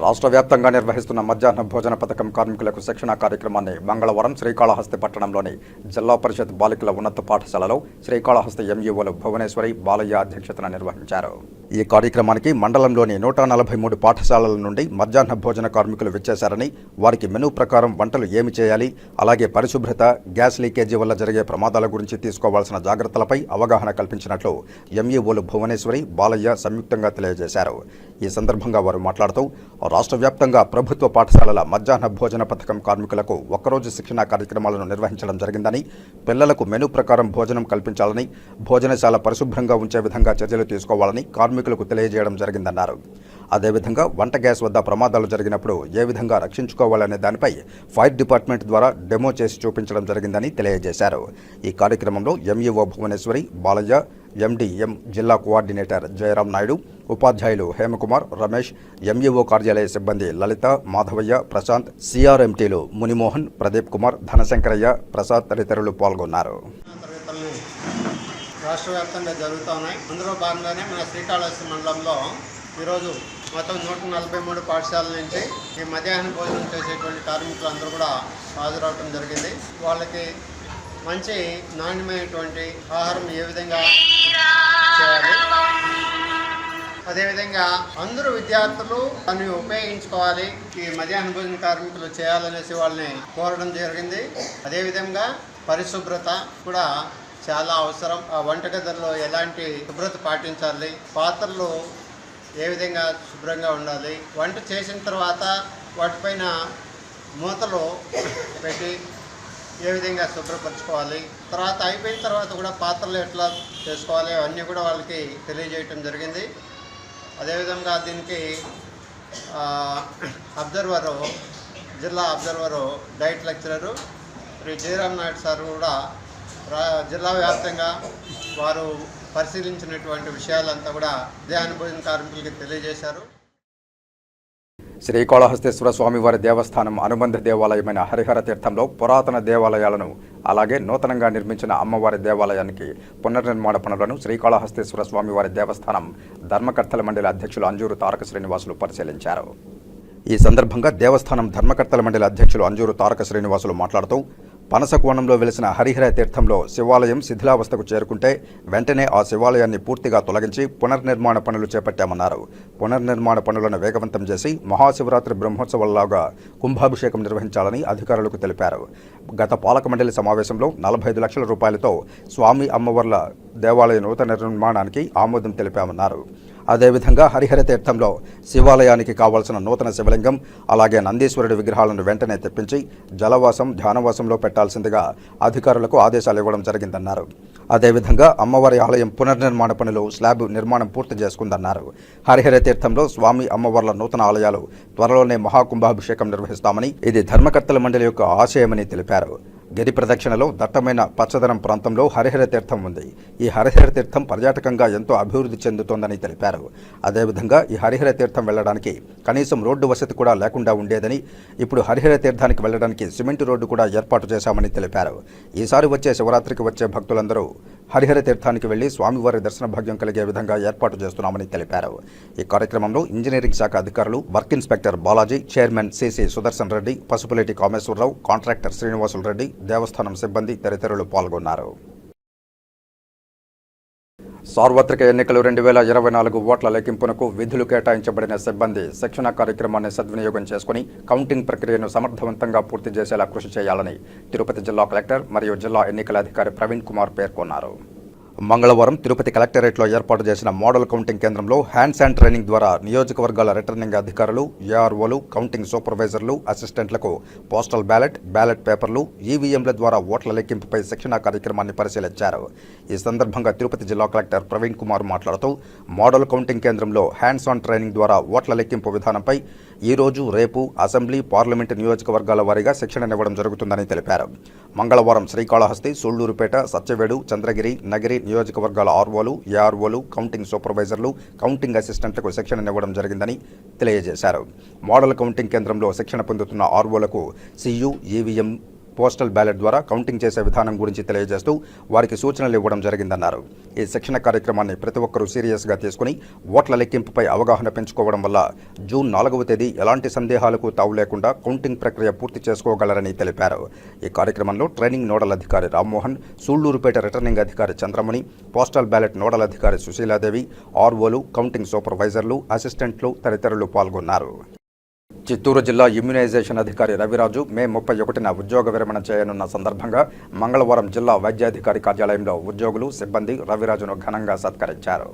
రాష్ట్ర వ్యాప్తంగా నిర్వహిస్తున్న మధ్యాహ్న భోజన పథకం కార్మికులకు శిక్షణ కార్యక్రమాన్ని మంగళవారం శ్రీకాళహస్తి పట్టణంలోని జిల్లా పరిషత్ బాలికల ఉన్నత పాఠశాలలో శ్రీకాళహస్తి ఎంఈఓలు భువనేశ్వరి, బాలయ్య అధ్యక్షతన నిర్వహించారు. ఈ కార్యక్రమానికి మండలంలోని 143 పాఠశాలల నుండి మధ్యాహ్న భోజన కార్మికులు విచ్చేశారని, వారికి మెనూ ప్రకారం వంటలు ఏమి చేయాలి, అలాగే పరిశుభ్రత, గ్యాస్ లీకేజీ వల్ల జరిగే ప్రమాదాల గురించి తీసుకోవాల్సిన జాగ్రత్తలపై అవగాహన కల్పించినట్లు ఎంఈఓలు భువనేశ్వరి, బాలయ్య సంయుక్తంగా తెలియజేశారు. ఈ సందర్భంగా వారు మాట్లాడుతూ రాష్ట్ర వ్యాప్తంగా ప్రభుత్వ పాఠశాలల మధ్యాహ్న భోజన పథకం కార్మికులకు ఒక్కరోజు శిక్షణా కార్యక్రమాలను నిర్వహించడం జరిగిందని, పిల్లలకు మెనూ ప్రకారం భోజనం కల్పించాలని, భోజనశాల పరిశుభ్రంగా ఉంచే విధంగా చర్యలు తీసుకోవాలని కార్మికులకు తెలియజేయడం జరిగిందన్నారు. అదేవిధంగా వంట గ్యాస్ వద్ద ప్రమాదాలు జరిగినప్పుడు ఏ విధంగా రక్షించుకోవాలనే దానిపై ఫైర్ డిపార్ట్మెంట్ ద్వారా డెమో చేసి చూపించడం జరిగిందని తెలియజేశారు. ఈ కార్యక్రమంలో ఎంఈఓ భువనేశ్వరి, బాలయ్య, ఎండిఎం జిల్లా కోఆర్డినేటర్ జయరాం నాయుడు, ఉపాధ్యాయులు హేమకుమార్, రమేష్, ఎంఈఓ కార్యాలయ సిబ్బంది లలిత, మాధవయ్య, ప్రశాంత్, సిఆర్ఎంటీలు మునిమోహన్, ప్రదీప్ కుమార్, ధనశంకరయ్య, ప్రసాద్ తదితరులు పాల్గొన్నారు. రాష్ట్ర వ్యాప్తంగా జరుగుతూ ఉన్నాయి. అందులో భాగంగానే మన శ్రీకాళహస్తి మండలంలో ఈరోజు మొత్తం 143 పాఠశాలల నుంచి ఈ మధ్యాహ్న భోజనం చేసేటువంటి కార్మికులు అందరూ కూడా హాజరవడం జరిగింది. వాళ్ళకి మంచి నాణ్యమైనటువంటి ఆహారం ఏ విధంగా చేయాలి, అదేవిధంగా అందరూ విద్యార్థులు దాన్ని ఉపయోగించుకోవాలి, ఈ మధ్యాహ్న భోజన కార్మికులు చేయాలనేసి వాళ్ళని కోరడం జరిగింది. అదేవిధంగా పరిశుభ్రత కూడా చాలా అవసరం. ఆ వంటగదుల్లో ఎలాంటి శుభ్రత పాటించాలి, పాత్రలు ఏ విధంగా శుభ్రంగా ఉండాలి, వంట చేసిన తర్వాత వాటిపైన మూతలు పెట్టి ఏ విధంగా శుభ్రపరచుకోవాలి, తర్వాత అయిపోయిన తర్వాత కూడా పాత్రలు ఎట్లా చేసుకోవాలి, అవన్నీ కూడా వాళ్ళకి తెలియజేయటం జరిగింది. అదేవిధంగా దీనికి అబ్జర్వరు, జిల్లా observer, DIET lecturer Shri Jayaram Naidu sir కూడా జిల్లా వ్యాప్తంగా వారు పరిశీలించినటువంటి విషయాలంతా కూడా మధ్యాహ్న భోజన కార్మికులకి తెలియజేశారు. శ్రీకాళహస్తేశ్వర స్వామివారి దేవస్థానం అనుబంధ దేవాలయమైన హరిహర తీర్థంలో పురాతన దేవాలయాలను, అలాగే నూతనంగా నిర్మించిన అమ్మవారి దేవాలయానికి పునర్నిర్మాణ పనులను శ్రీకాళహస్తేశ్వర స్వామివారి దేవస్థానం ధర్మకర్తల మండలి అధ్యక్షులు అంజూరు తారక శ్రీనివాసులు పరిశీలించారు. ఈ సందర్భంగా దేవస్థానం ధర్మకర్తల మండలి అధ్యక్షులు అంజూరు తారక శ్రీనివాసులు మాట్లాడుతూ, పనసకోణంలో వెలిసిన హరిహర తీర్థంలో శివాలయం శిథిలావస్థకు చేరుకుంటే వెంటనే ఆ శివాలయాన్ని పూర్తిగా తొలగించి పునర్నిర్మాణ పనులు చేపట్టామన్నారు. పునర్నిర్మాణ పనులను వేగవంతం చేసి మహాశివరాత్రి బ్రహ్మోత్సవాల్లాగా కుంభాభిషేకం నిర్వహించాలని అధికారులకు తెలిపారు. గత పాలక మండలి సమావేశంలో 45 లక్షల రూపాయలతో స్వామి అమ్మవార్ల దేవాలయ నూతన నిర్మాణానికి ఆమోదం తెలిపామన్నారు. అదేవిధంగా హరిహర తీర్థంలో శివాలయానికి కావాల్సిన నూతన శివలింగం, అలాగే నందీశ్వరుడి విగ్రహాలను వెంటనే తెప్పించి జలవాసం, ధ్యానవాసంలో పెట్టాల్సిందిగా అధికారులకు ఆదేశాలు ఇవ్వడం జరిగిందన్నారు. అదేవిధంగా అమ్మవారి ఆలయం పునర్నిర్మాణ పనులు స్లాబ్ నిర్మాణం పూర్తి చేసుకుందన్నారు. హరిహర తీర్థంలో స్వామి అమ్మవార్ల నూతన ఆలయాలు త్వరలోనే మహాకుంభాభిషేకం నిర్వహిస్తామని, ఇది ధర్మకర్తల మండలి యొక్క ఆశయమని తెలిపారు. గిరి ప్రదక్షిణలో దట్టమైన పచ్చదనం ప్రాంతంలో హరిహర తీర్థం ఉంది. ఈ హరిహర తీర్థం పర్యాటకంగా ఎంతో అభివృద్ధి చెందుతోందని తెలిపారు. అదేవిధంగా ఈ హరిహర తీర్థం వెళ్లడానికి కనీసం రోడ్డు వసతి కూడా లేకుండా ఉండేదని, ఇప్పుడు హరిహర తీర్థానికి వెళ్లడానికి సిమెంట్ రోడ్డు కూడా ఏర్పాటు చేశామని తెలిపారు. ఈసారి వచ్చే శివరాత్రికి వచ్చే భక్తులందరూ హరిహర తీర్థానికి వెళ్లి స్వామివారి దర్శన భాగ్యం కలిగే విధంగా ఏర్పాటు చేస్తున్నామని తెలిపారు. ఈ కార్యక్రమంలో ఇంజనీరింగ్ శాఖ అధికారులు, work inspector Balaji, chairman CC Sudarshan Reddy, Pasupuleti Kameswara Rao, contractor Srinivasulu Reddy, దేవస్థానం సిబ్బంది తదితరులు పాల్గొన్నారు. సార్వత్రిక ఎన్నికలు 2024 ఓట్ల లెక్కింపునకు విధులు కేటాయించబడిన సిబ్బంది శిక్షణ కార్యక్రమాన్ని సద్వినియోగం చేసుకుని కౌంటింగ్ ప్రక్రియను సమర్థవంతంగా పూర్తి చేసేలా కృషి చేయాలని తిరుపతి జిల్లా కలెక్టర్ మరియు జిల్లా ఎన్నికల అధికారి ప్రవీణ్ కుమార్ పేర్కొన్నారు. మంగళవారం తిరుపతి కలెక్టరేట్లో ఏర్పాటు చేసిన మోడల్ కౌంటింగ్ కేంద్రంలో హ్యాండ్స్ అండ్ ట్రైనింగ్ ద్వారా నియోజకవర్గాల రిటర్నింగ్ అధికారులు, ఏఆర్ఓలు, కౌంటింగ్ సూపర్వైజర్లు, అసిస్టెంట్లకు పోస్టల్ బ్యాలెట్ పేపర్లు, ఈవీఎంల ద్వారా ఓట్ల లెక్కింపుపై శిక్షణా కార్యక్రమాన్ని పరిశీలించారు. ఈ సందర్భంగా తిరుపతి జిల్లా కలెక్టర్ ప్రవీణ్ కుమార్ మాట్లాడుతూ మోడల్ కౌంటింగ్ కేంద్రంలో హ్యాండ్స్ ఆన్ ట్రైనింగ్ ద్వారా ఓట్ల లెక్కింపు విధానంపై ఈ రోజు, రేపు అసెంబ్లీ, పార్లమెంటు నియోజకవర్గాల వారీగా శిక్షణనివ్వడం జరుగుతుందని తెలిపారు. మంగళవారం శ్రీకాళహస్తి, సూళ్లూరుపేట, సత్యవేడు, చంద్రగిరి, నగిరి నియోజకవర్గాల ఆర్ఓలు, ఏఆర్ఓలు, కౌంటింగ్ సూపర్వైజర్లు, కౌంటింగ్ అసిస్టెంట్లకు శిక్షణనివ్వడం జరిగిందని తెలియజేశారు. మోడల్ కౌంటింగ్ కేంద్రంలో శిక్షణ పొందుతున్న ఆర్ఓలకు సియు, ఈవీఎం, పోస్టల్ బ్యాలెట్ ద్వారా కౌంటింగ్ చేసే విధానం గురించి తెలియజేస్తూ వారికి సూచనలు ఇవ్వడం జరిగిందన్నారు. ఈ శిక్షణ కార్యక్రమాన్ని ప్రతి ఒక్కరూ సీరియస్గా తీసుకుని ఓట్ల లెక్కింపుపై అవగాహన పెంచుకోవడం వల్ల జూన్ 4వ తేదీ ఎలాంటి సందేహాలకు తావు లేకుండా కౌంటింగ్ ప్రక్రియ పూర్తి చేసుకోగలరని తెలిపారు. ఈ కార్యక్రమంలో ట్రైనింగ్ నోడల్ అధికారి రామ్మోహన్, సూళ్లూరుపేట రిటర్నింగ్ అధికారి చంద్రమణి, పోస్టల్ బ్యాలెట్ నోడల్ అధికారి సుశీలాదేవి, ఆర్ఓలు, కౌంటింగ్ సూపర్వైజర్లు, అసిస్టెంట్లు తదితరులు పాల్గొన్నారు. చిత్తూరు జిల్లా ఇమ్యునైజేషన్ అధికారి రవిరాజు మే 31న ఉద్యోగ విరమణ చేయనున్న సందర్భంగా మంగళవారం జిల్లా వైద్యాధికారి కార్యాలయంలో ఉద్యోగులు, సిబ్బంది రవిరాజును ఘనంగా సత్కరించారు.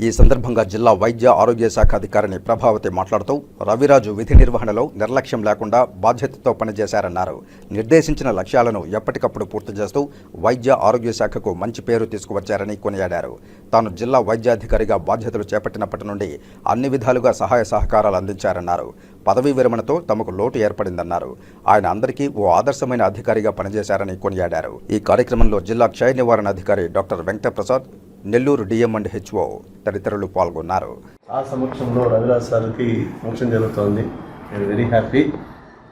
ఈ సందర్భంగా జిల్లా వైద్య ఆరోగ్య శాఖ అధికారిని ప్రభావతి మాట్లాడుతూ రవిరాజు విధి నిర్వహణలో నిర్లక్ష్యం లేకుండా బాధ్యతతో పనిచేశారన్నారు. నిర్దేశించిన లక్ష్యాలను ఎప్పటికప్పుడు పూర్తి చేస్తూ వైద్య ఆరోగ్య శాఖకు మంచి పేరు తీసుకువచ్చారని కొనియాడారు. తాను జిల్లా వైద్యాధికారిగా బాధ్యతలు చేపట్టినప్పటి నుండి అన్ని విధాలుగా సహాయ సహకారాలు అందించారన్నారు. పదవీ విరమణతో తమకు లోటు ఏర్పడిందన్నారు. ఆయన అందరికీ ఓ ఆదర్శమైన అధికారిగా పనిచేశారని కొనియాడారు. ఈ కార్యక్రమంలో జిల్లా క్షయ నివారణ అధికారి doctor Venkata Prasad, Nellore DM and HO తదితరులు పాల్గొన్నారు. ఆ సమక్షంలో రవిరాజ్ సార్కి ఫంక్షన్ జరుగుతోంది. I'm very happy.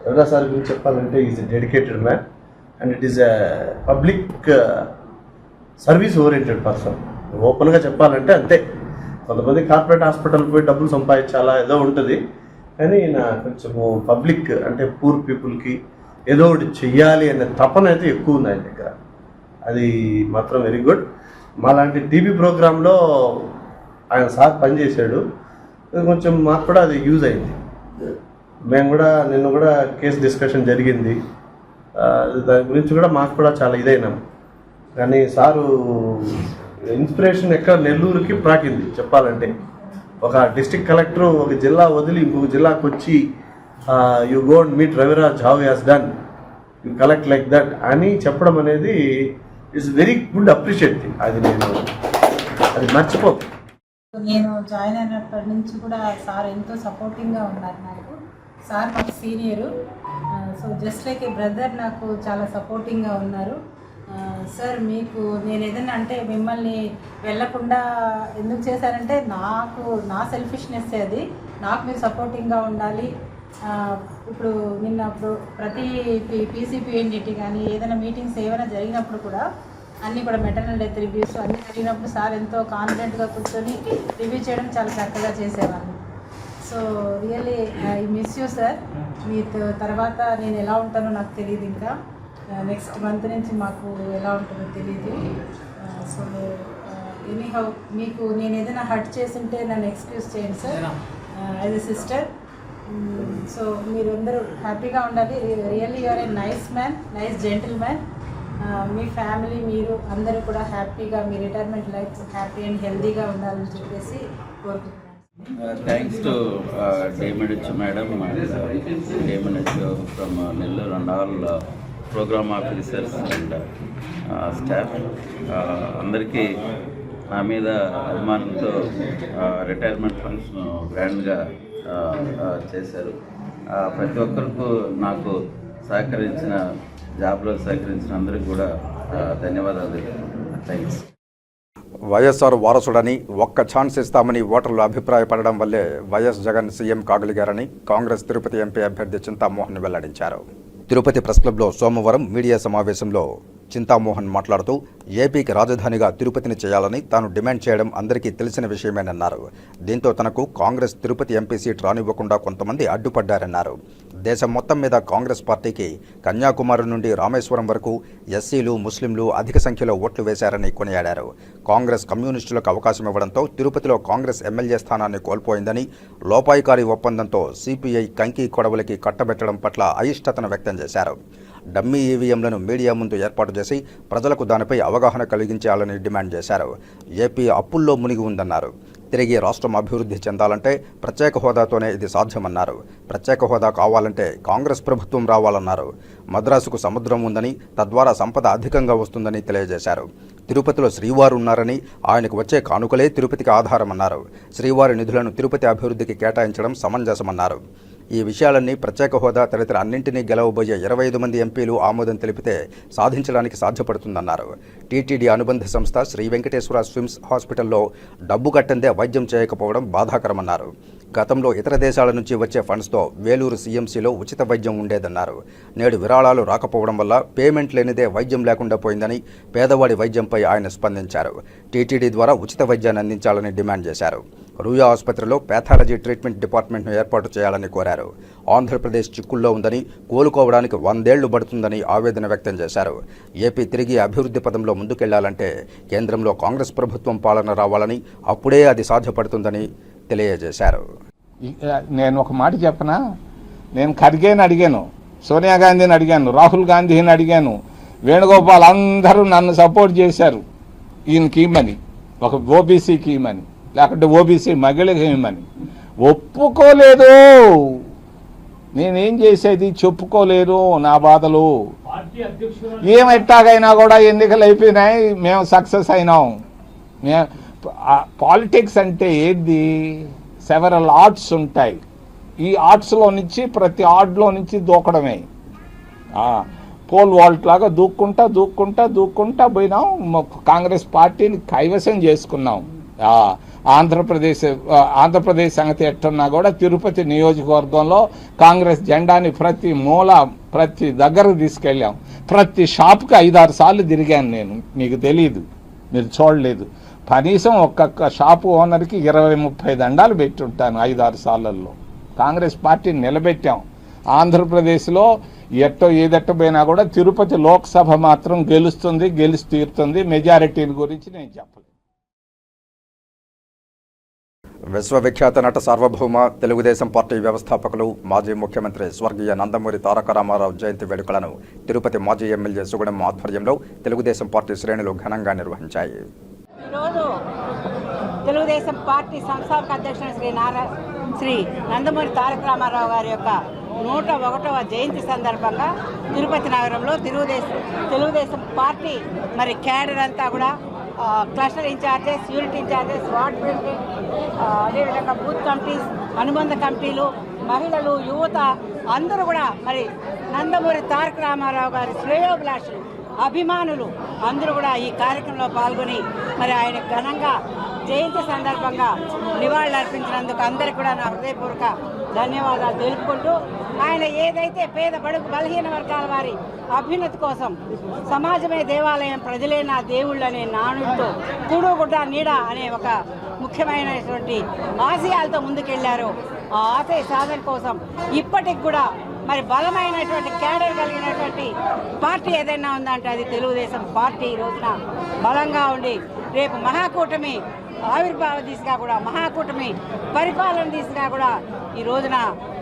Raviraj sir గురించి చెప్పాలంటే is a dedicated man and it is a public service oriented person. ఓపెన్గా చెప్పాలంటే అంతే. కొంతమంది కార్పొరేట్ హాస్పిటల్ పోయి డబ్బులు సంపాదించాలా ఏదో ఉంటుంది, కానీ నా కొంచెము పబ్లిక్ అంటే పూర్ పీపుల్కి ఏదో ఒకటి చెయ్యాలి అనే తపన అయితే ఎక్కువ ఉంది ఆయన దగ్గర. అది మాత్రం వెరీ గుడ్. మాలాంటి టీవీ ప్రోగ్రాంలో ఆయన సార్ పనిచేశాడు. కొంచెం మాకు కూడా అది యూజ్ అయింది. మేము కూడా నిన్న కూడా కేసు డిస్కషన్ జరిగింది. దాని గురించి కూడా మాకు కూడా చాలా ఇదైనాం. కానీ సారు ఇన్స్పిరేషన్ ఎక్కడ నెల్లూరుకి ప్రాకింది చెప్పాలంటే. ఒక డిస్ట్రిక్ట్ కలెక్టర్ ఒక జిల్లా వదిలి ఇంకొక జిల్లాకు వచ్చి you go and meet Raviraj, how he has done, you collect like that అని చెప్పడం అనేది it's very good appreciate thing. అది మర్చిపోదు. నేను జాయిన్ అయినప్పటి నుంచి కూడా సార్ ఎంతో సపోర్టింగ్గా ఉన్నారు నాకు. సార్ మాకు సీనియరు, సో జస్ట్ లైక్ ఏ బ్రదర్ నాకు చాలా సపోర్టింగ్గా ఉన్నారు. సార్ మీకు నేను ఏదైనా అంటే మిమ్మల్ని వెళ్ళకుండా ఎందుకు చేశారంటే నా సెల్ఫిష్నెస్ అది. నాకు మీరు సపోర్టింగ్గా ఉండాలి. ఇప్పుడు నిన్నప్పుడు ప్రతి పీసీపీఎన్డిటీ కానీ ఏదైనా మీటింగ్స్ ఏమైనా జరిగినప్పుడు కూడా అన్నీ కూడా మెటర్నల్ డెత్ రివ్యూస్ అన్నీ జరిగినప్పుడు సార్ ఎంతో కాన్ఫిడెంట్గా కూర్చొని రివ్యూ చేయడం చాలా చక్కగా చేసేవాళ్ళు. So really I miss you sir. మీ తర్వాత నేను ఎలా ఉంటానో నాకు తెలియదు. ఇంకా నెక్స్ట్ మంత్ నుంచి మాకు ఎలా ఉంటుందో తెలియదు. సో ఎనీహౌ మీకు నేను ఏదైనా హర్ట్ చేస్తుంటే నన్ను ఎక్స్క్యూజ్ చేయండి sir as a sister. So మీరందరూ హ్యాపీగా ఉండాలి. Really you're a nice man, nice gentleman. మీ ఫ్యామిలీ మీరు అందరూ కూడా హ్యాపీగా మీ రిటైర్మెంట్ లైఫ్ హ్యాపీ అండ్ హెల్తీగా ఉండాలని చెప్పేసి కోరుకుంటున్నాను. Thanks to DMH madam, DMH from Nellore and all program officers and staff. అందరికీ నా మీద అభిమానంతో రిటైర్మెంట్ ఫంక్షన్ గ్రాండ్గా చేశారు. ప్రతి ఒక్కరికి నాకు సహకరించిన జాబ్లో సహకరించిన అందరికీ కూడా ధన్యవాదాలు తెలుపుతున్నాను. థ్యాంక్స్. వైఎస్ఆర్ వారసుడని ఒక్క ఛాన్స్ ఇస్తామని ఓటర్లు అభిప్రాయపడడం వల్లే వైఎస్ జగన్ సీఎం కాగలిగారని కాంగ్రెస్ తిరుపతి ఎంపీ అభ్యర్థి చింతామోహన్ వెల్లడించారు. తిరుపతి ప్రెస్ క్లబ్లో సోమవారం మీడియా సమావేశంలో చింతామోహన్ మాట్లాడుతూ ఏపీకి రాజధానిగా తిరుపతిని చేయాలని తాను డిమాండ్ చేయడం అందరికీ తెలిసిన విషయమేనన్నారు. దీంతో తనకు కాంగ్రెస్ తిరుపతి ఎంపీ సీట్ రానివ్వకుండా కొంతమంది అడ్డుపడ్డారన్నారు. దేశం మొత్తం మీద కాంగ్రెస్ పార్టీకి కన్యాకుమారి నుండి రామేశ్వరం వరకు ఎస్సీలు, ముస్లింలు అధిక సంఖ్యలో ఓట్లు వేశారని కొనియాడారు. కాంగ్రెస్ కమ్యూనిస్టులకు అవకాశం ఇవ్వడంతో తిరుపతిలో కాంగ్రెస్ ఎమ్మెల్యే స్థానాన్ని కోల్పోయిందని, లోపాయికారి ఒప్పందంతో సిపిఐ కంకి కొడవలికి కట్టబెట్టడం పట్ల అయిష్టతను వ్యక్తం చేశారు. డమ్మీ ఈవీఎంలను మీడియా ముందు ఏర్పాటు చేసి ప్రజలకు దానిపై అవగాహన కలిగించాలని డిమాండ్ చేశారు. ఏపీ అప్పుల్లో మునిగి ఉందన్నారు. తిరిగి రాష్ట్రం అభివృద్ధి చెందాలంటే ప్రత్యేక హోదాతోనే ఇది సాధ్యమన్నారు. ప్రత్యేక హోదా కావాలంటే కాంగ్రెస్ ప్రభుత్వం రావాలన్నారు. మద్రాసుకు సముద్రం ఉందని, తద్వారా సంపద అధికంగా వస్తుందని తెలియజేశారు. తిరుపతిలో శ్రీవారు ఉన్నారని, ఆయనకు వచ్చే కానుకలే తిరుపతికి ఆధారమన్నారు. శ్రీవారి నిధులను తిరుపతి అభివృద్ధికి కేటాయించడం సమంజసమన్నారు. ఈ విషయాలన్నీ ప్రత్యేక హోదా తదితర అన్నింటినీ గెలవబోయే 25 మంది ఎంపీలు ఆమోదం తెలిపితే సాధించడానికి సాధ్యపడుతుందన్నారు. టీటీడీ అనుబంధ సంస్థ శ్రీ వెంకటేశ్వర స్విమ్స్ హాస్పిటల్లో డబ్బు కట్టందే వైద్యం చేయకపోవడం బాధాకరమన్నారు. గతంలో ఇతర దేశాల నుంచి వచ్చే ఫండ్స్తో వేలూరు సీఎంసీలో ఉచిత వైద్యం ఉండేదన్నారు. నేడు విరాళాలు రాకపోవడం వల్ల పేమెంట్ లేనిదే వైద్యం లేకుండా పోయిందని పేదవాడి వైద్యంపై ఆయన స్పందించారు. టీటీడీ ద్వారా ఉచిత వైద్యాన్ని అందించాలని డిమాండ్ చేశారు. రూయా ఆసుపత్రిలో ప్యాథాలజీ ట్రీట్మెంట్ డిపార్ట్మెంట్ను ఏర్పాటు చేయాలని కోరారు. ఆంధ్రప్రదేశ్ చిక్కుల్లో ఉందని, కోలుకోవడానికి 100 ఏళ్లు పడుతుందని ఆవేదన వ్యక్తం చేశారు. ఏపీ తిరిగి అభివృద్ధి పదంలో ముందుకెళ్లాలంటే కేంద్రంలో కాంగ్రెస్ ప్రభుత్వం పాలన రావాలని, అప్పుడే అది సాధ్యపడుతుందని తెలియజేశారు. నేను ఒక మాట చెప్పనా, నేను ఖర్గేని అడిగాను, సోనియా గాంధీని అడిగాను, రాహుల్ గాంధీని అడిగాను, వేణుగోపాల్ అందరూ నన్ను సపోర్ట్ చేశారు. ఈయనకి ఇమ్మని, ఒక ఓబీసీకి ఇమ్మని, లేకుంటే ఓబీసీ మహిళకి ఇమ్మని. ఒప్పుకోలేదు. నేనేం చేసేది, చెప్పుకోలేదు నా బాధలు. ఏమెట్టాగైనా కూడా ఎన్నికలు అయిపోయినాయి, మేము సక్సెస్ అయినాం. పాలిటిక్స్ అంటే ఏంది, సెవరల్ ఆర్ట్స్ ఉంటాయి. ఈ ఆర్ట్స్లో నుంచి ప్రతి ఆర్ట్లో నుంచి దూకడమే. పోల్ వాల్ట్ లాగా దూక్కుంటా పోయినాం. కాంగ్రెస్ పార్టీని కైవసం చేసుకున్నాం. ఆంధ్రప్రదేశ్ సంగతి ఎట్టున్నా కూడా తిరుపతి నియోజకవర్గంలో కాంగ్రెస్ జెండాని ప్రతి మూల, ప్రతి దగ్గరకు తీసుకెళ్ళాం. ప్రతి షాప్కి 5-6 సార్లు తిరిగాను నేను. మీకు తెలియదు, మీరు చూడలేదు. కనీసం ఒక్కొక్క షాపు ఓనర్కి 20-30 దండాలు పెట్టుంటాను 5-6 సార్లలో. కాంగ్రెస్ పార్టీని నిలబెట్టాం. ఆంధ్రప్రదేశ్లో ఏదెట్టపోయినా కూడా తిరుపతి లోక్సభ మాత్రం గెలిచి తీరుతుంది. మెజారిటీని గురించి నేను చెప్పలేదు. విశ్వవిఖ్యాత నట సార్వభౌమ తెలుగుదేశం పార్టీ వ్యవస్థాపకులు, మాజీ ముఖ్యమంత్రి స్వర్గీయ నందమూరి తారక రామారావు జయంతి వేడుకలను తిరుపతి మాజీ ఎమ్మెల్యే సుగుణం ఆధ్వర్యంలో తెలుగుదేశం పార్టీ శ్రేణులు ఘనంగా నిర్వహించాయి. ఈరోజు తెలుగుదేశం పార్టీ సంస్థాపక అధ్యక్షుడు శ్రీ నందమూరి తారక రామారావు గారి యొక్క 101వ జయంతి సందర్భంగా తిరుపతి నగరంలో తెలుగుదేశం పార్టీ మరి క్యాడర్ అంతా కూడా cluster in-charges, unit in-charges, ward president, అదేవిధంగా బూత్ కమిటీస్, అనుబంధ కమిటీలు, మహిళలు, యువత అందరూ కూడా మరి నందమూరి తారక రామారావు గారి శ్రేయోభిలాషులు, అభిమానులు అందరూ కూడా ఈ కార్యక్రమంలో పాల్గొని మరి ఆయన ఘనంగా జయంతి సందర్భంగా నివాళులు అర్పించినందుకు అందరికీ కూడా నా హృదయపూర్వక ధన్యవాదాలు తెలుపుకుంటూ, ఆయన ఏదైతే పేద బడుగు బలహీన వర్గాల వారి అభ్యున్నతి కోసం సమాజమే దేవాలయం, ప్రజలే నా దేవుళ్ళు అనే నానుడితో కూడుగుడ్డ నీడ అనే ఒక ముఖ్యమైనటువంటి ఆశయాలతో ముందుకెళ్లారో, ఆ ఆశయ సాధన కోసం ఇప్పటికి కూడా మరి బలమైనటువంటి క్యాడర్ కలిగినటువంటి పార్టీ ఏదైనా ఉందంటే అది తెలుగుదేశం పార్టీ. ఈ రోజున బలంగా ఉండి రేపు మహాకూటమి ఆవిర్భావ దిశగా కూడా, మహాకూటమి పరిపాలన దిశగా కూడా ఈ రోజున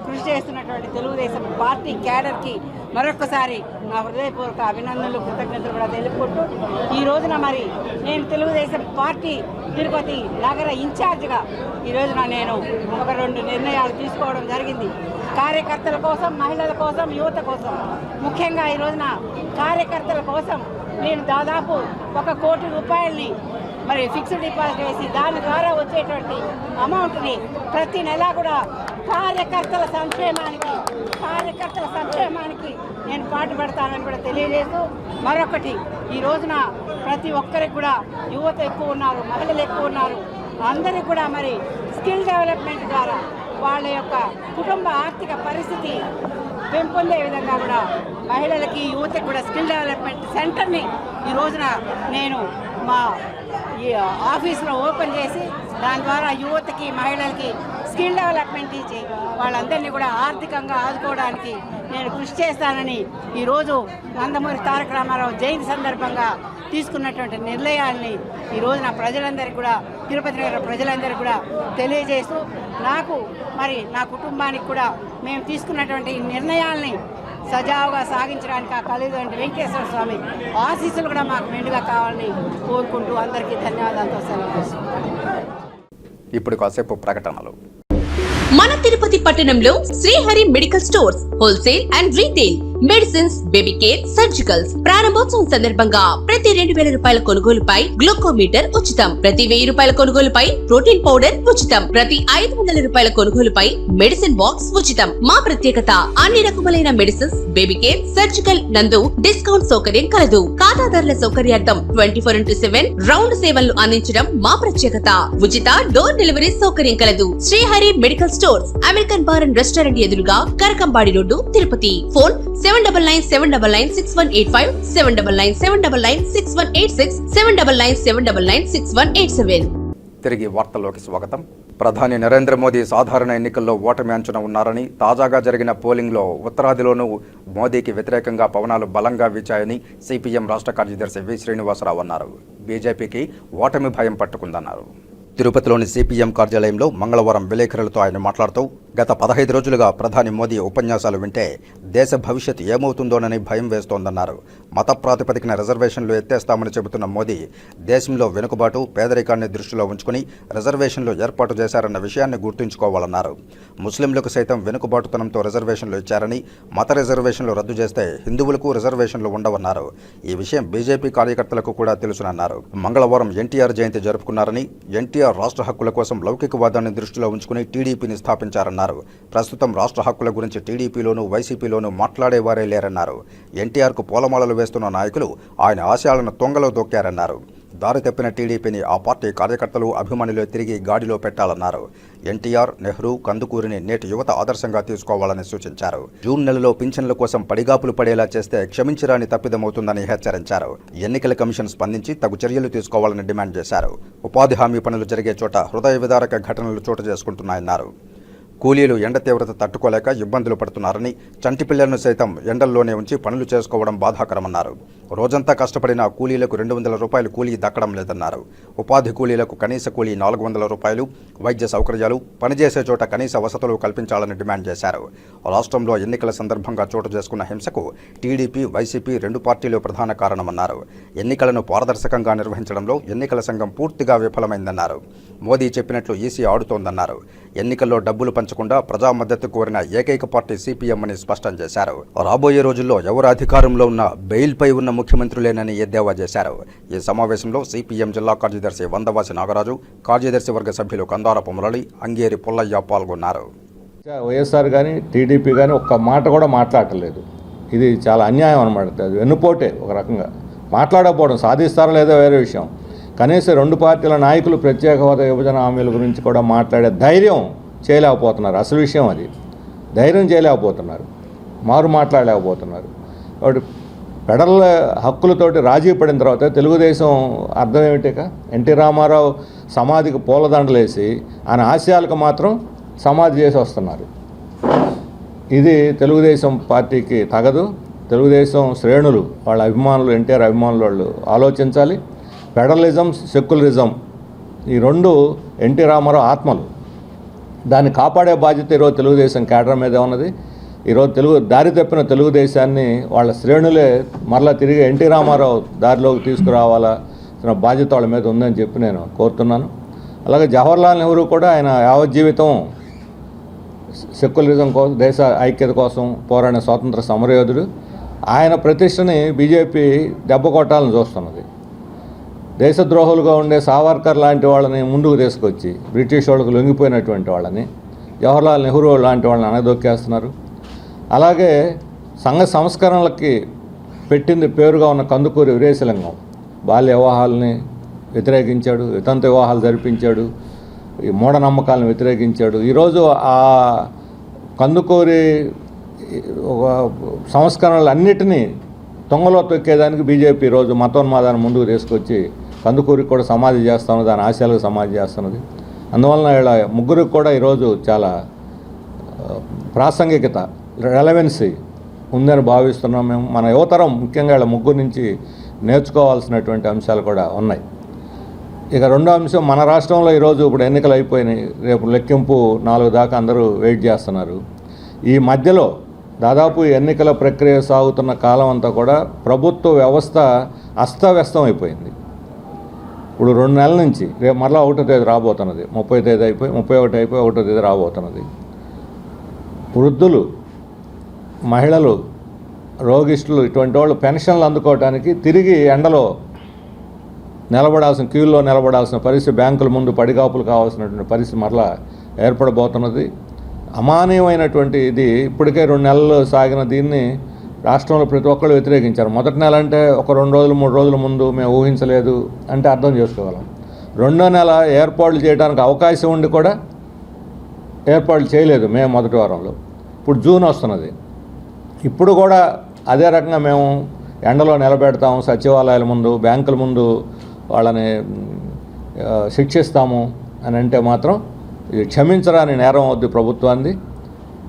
కృషి చేస్తున్నటువంటి తెలుగుదేశం పార్టీ క్యాడర్కి మరొకసారి నా హృదయపూర్వక అభినందనలు, కృతజ్ఞతలు కూడా తెలుపుకుంటూ, ఈ రోజున మరి నేను తెలుగుదేశం పార్టీ తిరుపతి నగర ఇన్ఛార్జిగా ఈ రోజున నేను ఒక 2 నిర్ణయాలు తీసుకోవడం జరిగింది. కార్యకర్తల కోసం, మహిళల కోసం, యువత కోసం, ముఖ్యంగా ఈ రోజున కార్యకర్తల కోసం నేను దాదాపు 1 కోటి రూపాయలని మరి ఫిక్స్డ్ డిపాజిట్ వేసి దాని ద్వారా వచ్చేటువంటి అమౌంట్ని ప్రతి నెల కూడా కార్యకర్తల సంక్షేమానికి నేను పాటుపడతానని కూడా తెలియజేస్తూ, మరొకటి ఈ రోజున ప్రతి ఒక్కరికి కూడా యువత ఎక్కువ ఉన్నారు, మహిళలు ఎక్కువ ఉన్నారు, అందరికీ కూడా మరి స్కిల్ డెవలప్మెంట్ ద్వారా వాళ్ళ యొక్క కుటుంబ ఆర్థిక పరిస్థితి పెంపొందే విధంగా కూడా మహిళలకి, యువతకి కూడా స్కిల్ డెవలప్మెంట్ సెంటర్ని ఈ రోజున నేను మా ఈ ఆఫీస్లో ఓపెన్ చేసి దాని ద్వారా యువతకి, మహిళలకి స్కిల్ డెవలప్మెంట్ ఇచ్చి వాళ్ళందరినీ కూడా ఆర్థికంగా ఆదుకోవడానికి నేను కృషి చేస్తానని ఈరోజు నందమూరి తారక రామారావు జయంతి సందర్భంగా తీసుకున్నటువంటి నిర్ణయాల్ని ఈరోజు నా ప్రజలందరికీ కూడా, తిరుపతి నగర ప్రజలందరికీ కూడా తెలియజేస్తూ, నాకు మరి నా కుటుంబానికి కూడా మేము తీసుకున్నటువంటి ఈ నిర్ణయాల్ని సజావుగా సాగించడానికి ఆ కలిగినటువంటి వెంకటేశ్వర స్వామి ఆశీస్సులు కూడా మాకు మెండుగా కావాలని కోరుకుంటూ అందరికీ ధన్యవాదాలతో సెలవు. ఇప్పుడు కాసేపు ప్రకటనలు. మన తిరుపతి పట్టణంలో Srihari medical stores wholesale and retail medicines, baby care, surgicals ప్రారంభోత్సవం సందర్భంగా ప్రతి 2000 రూపాయల కొనుగోలుపై గ్లూకోమీటర్ ఉచితం, ప్రతి 1000 రూపాయల కొనుగోలుపై ప్రోటీన్ పౌడర్ ఉచితం, ప్రతి 500 రూపాయల కొనుగోలుపై మెడిసిన్ బాక్స్ ఉచితం. మా ప్రత్యేకత అన్ని రకములైన మెడిసిన్స్, బేబీ కేర్, సర్జికల్ నందు డిస్కౌంట్ సౌకర్యం కలదు. ఖాతాదారుల సౌకర్యార్థం 24/7 రౌండ్ సేవలను అందించడం మా ప్రత్యేకత. ఉచిత డోర్ డెలివరీ సౌకర్యం కలదు. Srihari medical stores, American bar and restaurant ఎదురుగా కరకంబాడి రోడ్డు, తిరుపతి. ఫోన్ 7997996185, 7997996186, 7997996187. తిరిగి వార్తల్లోకి స్వాగతం. ప్రధాని నరేంద్ర మోదీ సాధారణ ఎన్నికల్లో ఓటమి అంచున ఉన్నారని, తాజాగా జరిగిన పోలింగ్లో ఉత్తరాదిలోనూ మోదీకి వ్యతిరేకంగా పవనాలు బలంగా వీచాయని సిపిఎం రాష్ట్ర కార్యదర్శి వి శ్రీనివాసరావు అన్నారు. బీజేపీకి ఓటమి భయం పట్టుకుందన్నారు. తిరుపతిలోని సిపిఎం కార్యాలయంలో మంగళవారం విలేకరులతో ఆయన మాట్లాడుతూ, గత 15 రోజులుగా ప్రధాని మోదీ ఉపన్యాసాలు వింటే దేశ భవిష్యత్ ఏమవుతుందోనని భయం వేస్తోందన్నారు. మత ప్రాతిపదికన రిజర్వేషన్లు ఎత్తేస్తామని చెబుతున్న మోదీ దేశంలో వెనుకబాటు, పేదరికాన్ని దృష్టిలో ఉంచుకుని రిజర్వేషన్లు ఏర్పాటు చేశారన్న విషయాన్ని గుర్తుంచుకోవాలన్నారు. ముస్లింలకు సైతం వెనుకబాటుతనంతో రిజర్వేషన్లు ఇచ్చారని, మత రిజర్వేషన్లు రద్దు చేస్తే హిందువులకు రిజర్వేషన్లు ఉండవన్నారు. ఈ విషయం బీజేపీ కార్యకర్తలకు కూడా తెలుసునన్నారు. మంగళవారం ఎన్టీఆర్ జయంతి జరుపుకున్నారని, ఎన్టీఆర్ రాష్ట్ర హక్కుల కోసం లౌకికవాదాన్ని దృష్టిలో ఉంచుకుని టీడీపీని స్థాపించారన్నారు. ప్రస్తుతం రాష్ట్ర హక్కుల గురించి టీడీపీలోనూ వైసీపీలోనూ మాట్లాడేవారే లేరన్నారు. ఎన్టీఆర్కు పూలమాలలు వేస్తున్న నాయకులు ఆయన ఆశయాలను తొంగలో దొక్కారన్నారు. దారి తప్పిన టీడీపీని ఆ పార్టీ కార్యకర్తలు, అభిమానులు తిరిగి గాడిలో పెట్టాలన్నారు. ఎన్టీఆర్, నెహ్రూ, కందుకూరిని నేటి యువత ఆదర్శంగా తీసుకోవాలని సూచించారు. జూన్ నెలలో పింఛన్ల కోసం పడిగాపులు పడేలా చేస్తే క్షమించరాని తప్పిదమవుతుందని హెచ్చరించారు. ఎన్నికల కమిషన్ స్పందించి తగు చర్యలు తీసుకోవాలని డిమాండ్ చేశారు. ఉపాధి హామీ పనులు జరిగే చోట హృదయ విదారక ఘటనలు చోటు చేసుకుంటున్నాయన్నారు. కూలీలు ఎండ తీవ్రత తట్టుకోలేక ఇబ్బందులు పడుతున్నారని, చంటి పిల్లలను సైతం ఎండల్లోనే ఉంచి పనులు చేసుకోవడం బాధాకరమన్నారు. రోజంతా కష్టపడిన కూలీలకు 200 రూపాయలు కూలీ దక్కడం లేదన్నారు. ఉపాధి కూలీలకు కనీస కూలీ 400 రూపాయలు, వైద్య సౌకర్యాలు, పనిచేసే చోట కనీస వసతులు కల్పించాలని డిమాండ్ చేశారు. రాష్ట్రంలో ఎన్నికల సందర్భంగా చోటు చేసుకున్న హింసకు టీడీపీ, వైసీపీ 2 పార్టీలు ప్రధాన కారణమన్నారు. ఎన్నికలను పారదర్శకంగా నిర్వహించడంలో ఎన్నికల సంఘం పూర్తిగా విఫలమైందన్నారు. మోదీ చెప్పినట్లు ఈసీ ఆడుతోందన్నారు. ఎన్నికల్లో డబ్బులు పంచకుండా ప్రజా మద్దతు కోరిన ఏకైక పార్టీ సిపిఎం అని స్పష్టం చేశారు. రాబోయే రోజుల్లో ఎవరు అధికారంలో ఉన్న బెయిల్పై ఉన్న ముఖ్యమంత్రులేనని ఎద్దేవా చేశారు. ఈ సమావేశంలో సిపిఎం జిల్లా కార్యదర్శి వందవాసి నాగరాజు, కార్యదర్శి వర్గ సభ్యులు కందారపు మురళి, అంగేరి పుల్లయ్య పాల్గొన్నారు. వైఎస్ఆర్ కానీ టీడీపీ కానీ ఒక్క మాట కూడా మాట్లాడలేదు. ఇది చాలా అన్యాయం అనమాట. అది వెన్నుపోటే ఒక రకంగా. మాట్లాడకపోవడం, సాధిస్తారో లేదో వేరే విషయం. కనీసం 2 పార్టీల నాయకులు ప్రత్యేక హోదా, విభజన హామీల గురించి కూడా మాట్లాడే ధైర్యం చేయలేకపోతున్నారు. అసలు విషయం అది. ధైర్యం చేయలేకపోతున్నారు, మారు మాట్లాడలేకపోతున్నారు. కాబట్టి ఫెడరల్ హక్కులతోటి రాజీ పడిన తర్వాత తెలుగుదేశం అర్థం ఏమిటిక? ఎన్టీ రామారావు సమాధికి పూలదండలేసి ఆయన ఆశయాలకు మాత్రం సమాధి చేసి వస్తున్నారు. ఇది తెలుగుదేశం పార్టీకి తగదు. తెలుగుదేశం శ్రేణులు, వాళ్ళ అభిమానులు, ఎన్టీఆర్ అభిమానులు వాళ్ళు ఆలోచించాలి. ఫెడరలిజం, సెక్యులరిజం ఈ 2 ఎన్టీ రామారావు ఆత్మలు. దాన్ని కాపాడే బాధ్యత ఈరోజు తెలుగుదేశం కేడర్ మీదే ఉన్నది. ఈరోజు దారి తప్పిన తెలుగుదేశాన్ని వాళ్ళ శ్రేణులే మరలా తిరిగి ఎన్టీ రామారావు దారిలోకి తీసుకురావాలా బాధ్యత వాళ్ళ మీద ఉందని చెప్పి నేను కోరుతున్నాను. అలాగే జవహర్లాల్ నెహ్రూ కూడా ఆయన యావజ్జీవితం సెక్యులరిజం కోసం, దేశ ఐక్యత కోసం పోరాడిన స్వాతంత్ర సమరయోధుడు. ఆయన ప్రతిష్టని బీజేపీ దెబ్బ కొట్టాలని చూస్తున్నది. దేశద్రోహులుగా ఉండే సావర్కర్ లాంటి వాళ్ళని ముందుకు తీసుకొచ్చి బ్రిటిష్ వాళ్ళకు లొంగిపోయినటువంటి వాళ్ళని, జవహర్లాల్ నెహ్రూ లాంటి వాళ్ళని అనదొక్కేస్తున్నారు. అలాగే సంఘ సంస్కరణలకి పెట్టింది పేరుగా ఉన్న కందుకూరి వీరేశలింగం బాల్య వివాహాలని వ్యతిరేకించాడు, వితంతు వివాహాలు జరిపించాడు, ఈ మూఢనమ్మకాలను వ్యతిరేకించాడు. ఈరోజు ఆ కందుకూరి సంస్కరణలు అన్నిటినీ తొంగలో తొక్కేదానికి బీజేపీ ఈరోజు మతోన్మాదాన్ని ముందుకు తీసుకొచ్చి కందుకూరికి కూడా సమాధి చేస్తున్నది, దాని ఆశయాలకు సమాధి చేస్తున్నది. అందువలన వీళ్ళ ముగ్గురికి కూడా ఈరోజు చాలా ప్రాసంగికత, రెలవెన్సీ ఉందని భావిస్తున్నాం మేము. మన యువతరం ముఖ్యంగా వీళ్ళ ముగ్గురు నుంచి నేర్చుకోవాల్సినటువంటి అంశాలు కూడా ఉన్నాయి. ఇక రెండో అంశం, మన రాష్ట్రంలో ఈరోజు ఇప్పుడు ఎన్నికలు అయిపోయినాయి, రేపు లెక్కింపు 4 దాకా అందరూ వెయిట్ చేస్తున్నారు. ఈ మధ్యలో దాదాపు ఎన్నికల ప్రక్రియ సాగుతున్న కాలం అంతా కూడా ప్రభుత్వ వ్యవస్థ అస్తవ్యస్తం అయిపోయింది. ఇప్పుడు 2 నెలల నుంచి రేపు మరలా 1వ తేదీ రాబోతున్నది, 30వ తేదీ అయిపోయి 31 అయిపోయి 1వ తేదీ రాబోతున్నది. వృద్ధులు, మహిళలు, రోగిష్టులు ఇటువంటి వాళ్ళు పెన్షన్లు అందుకోవడానికి తిరిగి ఎండలో నిలబడాల్సిన, క్యూల్లో నిలబడాల్సిన పరిస్థితి, బ్యాంకుల ముందు పడిగాపులు కావాల్సినటువంటి పరిస్థితి మరలా ఏర్పడబోతున్నది. అమానీయమైనటువంటి ఇది. ఇప్పటికే 2 నెలలు సాగిన దీన్ని రాష్ట్రంలో ప్రతి ఒక్కళ్ళు వ్యతిరేకించారు. మొదటి నెల అంటే ఒక 2 రోజులు 3 రోజుల ముందు మేము ఊహించలేదు అంటే అర్థం చేసుకోగలం. 2వ నెల ఏర్పాట్లు చేయడానికి అవకాశం ఉండి కూడా ఏర్పాట్లు చేయలేదు మే మొదటి వారంలో. ఇప్పుడు జూన్ వస్తున్నది, ఇప్పుడు కూడా అదే రకంగా మేము ఎండలో నిలబెడతాము, సచివాలయాల ముందు, బ్యాంకుల ముందు వాళ్ళని శిక్షిస్తాము అని అంటే మాత్రం ఇది క్షమించరాని నేరం అవుద్ది ప్రభుత్వాన్ని.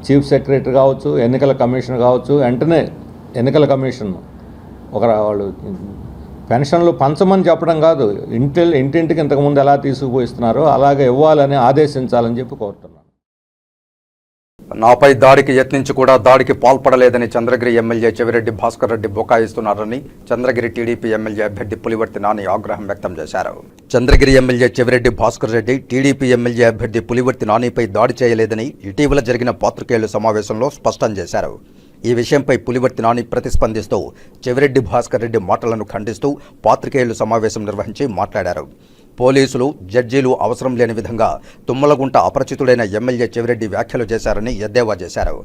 చీఫ్ సెక్రటరీ కావచ్చు, ఎన్నికల కమిషన్ కావచ్చు, వెంటనే ఎన్నికల కమిషన్ వాళ్ళు పెన్షన్లు పంచమని చెప్పడం కాదు, ఇంటింటికి ఇంతకుముందు ఎలా తీసుకుపోయిస్తున్నారో అలాగే ఇవ్వాలని ఆదేశించాలని చెప్పి కోరుతున్నాను. నాపై దాడికి యత్నించి కూడా దాడికి పాల్పడలేదని చంద్రగిరి ఎమ్మెల్యే చెవిరెడ్డి భాస్కర్ రెడ్డి బుకాయిస్తున్నారని చంద్రగిరి టీడీపీ ఎమ్మెల్యే అభ్యర్థి పులివర్తి నాని ఆగ్రహం వ్యక్తం చేశారు. Chandragiri MLA Chevireddy Bhaskar Reddy TDP MLA అభ్యర్థి పులివర్తి నానిపై దాడి చేయలేదని ఇటీవల జరిగిన పాత్రికేయుల సమావేశంలో స్పష్టం చేశారు. ఈ విషయంపై పులివర్తి నాని ప్రతిస్పందిస్తూ చెవిరెడ్డి భాస్కర్ రెడ్డి మాటలను ఖండిస్తూ పాత్రికేయులు సమావేశం నిర్వహించి మాట్లాడారు. పోలీసులు, జడ్జీలు అవసరం లేని విధంగా తుమ్మలగుంట అపరిచితుడైన ఎమ్మెల్యే చెవిరెడ్డి వ్యాఖ్యలు చేశారని ఎద్దేవా చేశారు.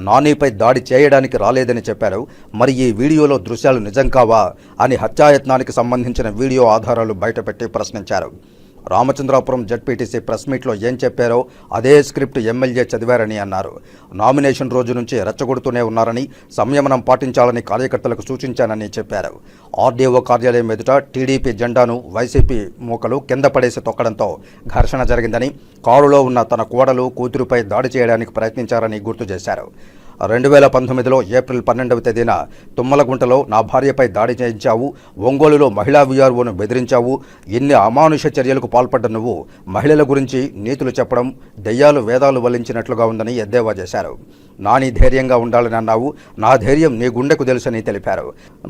నానిపై దాడి చేయడానికి రాలేదని చెప్పారు. మరి ఈ వీడియోలో దృశ్యాలు నిజం కావా అని హత్యాయత్నానికి సంబంధించిన వీడియో ఆధారాలు బయటపెట్టి ప్రశ్నించారు. రామచంద్రాపురం జడ్పీటీసీ ప్రెస్ మీట్లో ఏం చెప్పారో అదే స్క్రిప్ట్ ఎమ్మెల్యే చదివారని అన్నారు. నామినేషన్ రోజు నుంచి రెచ్చగొడుతూనే ఉన్నారని, సంయమనం పాటించాలని కార్యకర్తలకు సూచించానని చెప్పారు. ఆర్డీఓ కార్యాలయం ఎదుట టీడీపీ జెండాను వైసీపీ మూకలు కింద పడేసి తొక్కడంతో ఘర్షణ జరిగిందని, కారులో ఉన్న తన కోడలు, కూతురుపై దాడి చేయడానికి ప్రయత్నించారని గుర్తు చేశారు. 2019లో ఏప్రిల్ 12వ తేదీన తుమ్మలగుంటలో నా భార్యపై దాడి చేయించావు, ఒంగోలులో మహిళా వీఆర్ఓను బెదిరించావు, ఇన్ని అమానుష చర్యలకు పాల్పడ్డ నువ్వు మహిళల గురించి నీతులు చెప్పడం దెయ్యాలు వేదాలు వల్లించినట్లుగా ఉందని ఎద్దేవా చేశారు. నాని ధైర్యంగా ఉండాలని అన్నావు, నా ధైర్యం నీ గుండెకు తెలుసని తెలిపారు.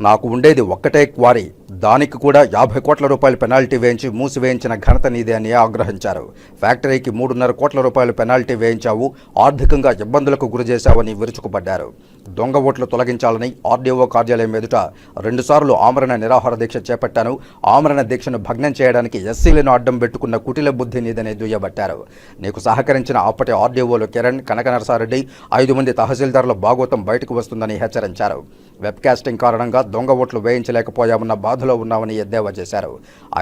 నాకు ఉండేది ఒక్కటే క్వారీ, దానికి కూడా 50 కోట్ల రూపాయల పెనాల్టీ వేయించి మూసివేయించిన ఘనత నీదే అని ఆగ్రహించారు. ఫ్యాక్టరీకి 3.5 కోట్ల రూపాయల పెనాల్టీ వేయించావు, ఆర్థికంగా ఇబ్బందులకు గురిచేశావని విరుచుకుపడ్డారు. దొంగ ఓట్లు తొలగించాలని ఆర్డీఓ కార్యాలయం ఎదుట 2 సార్లు ఆమరణ నిరాహార దీక్ష చేపట్టాను, ఆమరణ దీక్షను భగ్నం చేయడానికి ఎస్సీలను అడ్డం పెట్టుకున్న కుటిల బుద్ధి నీదని దుయ్యబట్టారు. నీకు సహకరించిన అప్పటి ఆర్డీఓలు కిరణ్, కనక నరసారెడ్డి, 5 మంది తహసీల్దార్ల భాగోతం బయటకు వస్తుందని హెచ్చరించారు. వెబ్కాస్టింగ్ కారణంగా దొంగ ఓట్లు వేయించలేకపోయామన్న బాధలో ఉన్నామని ఎద్దేవా చేశారు.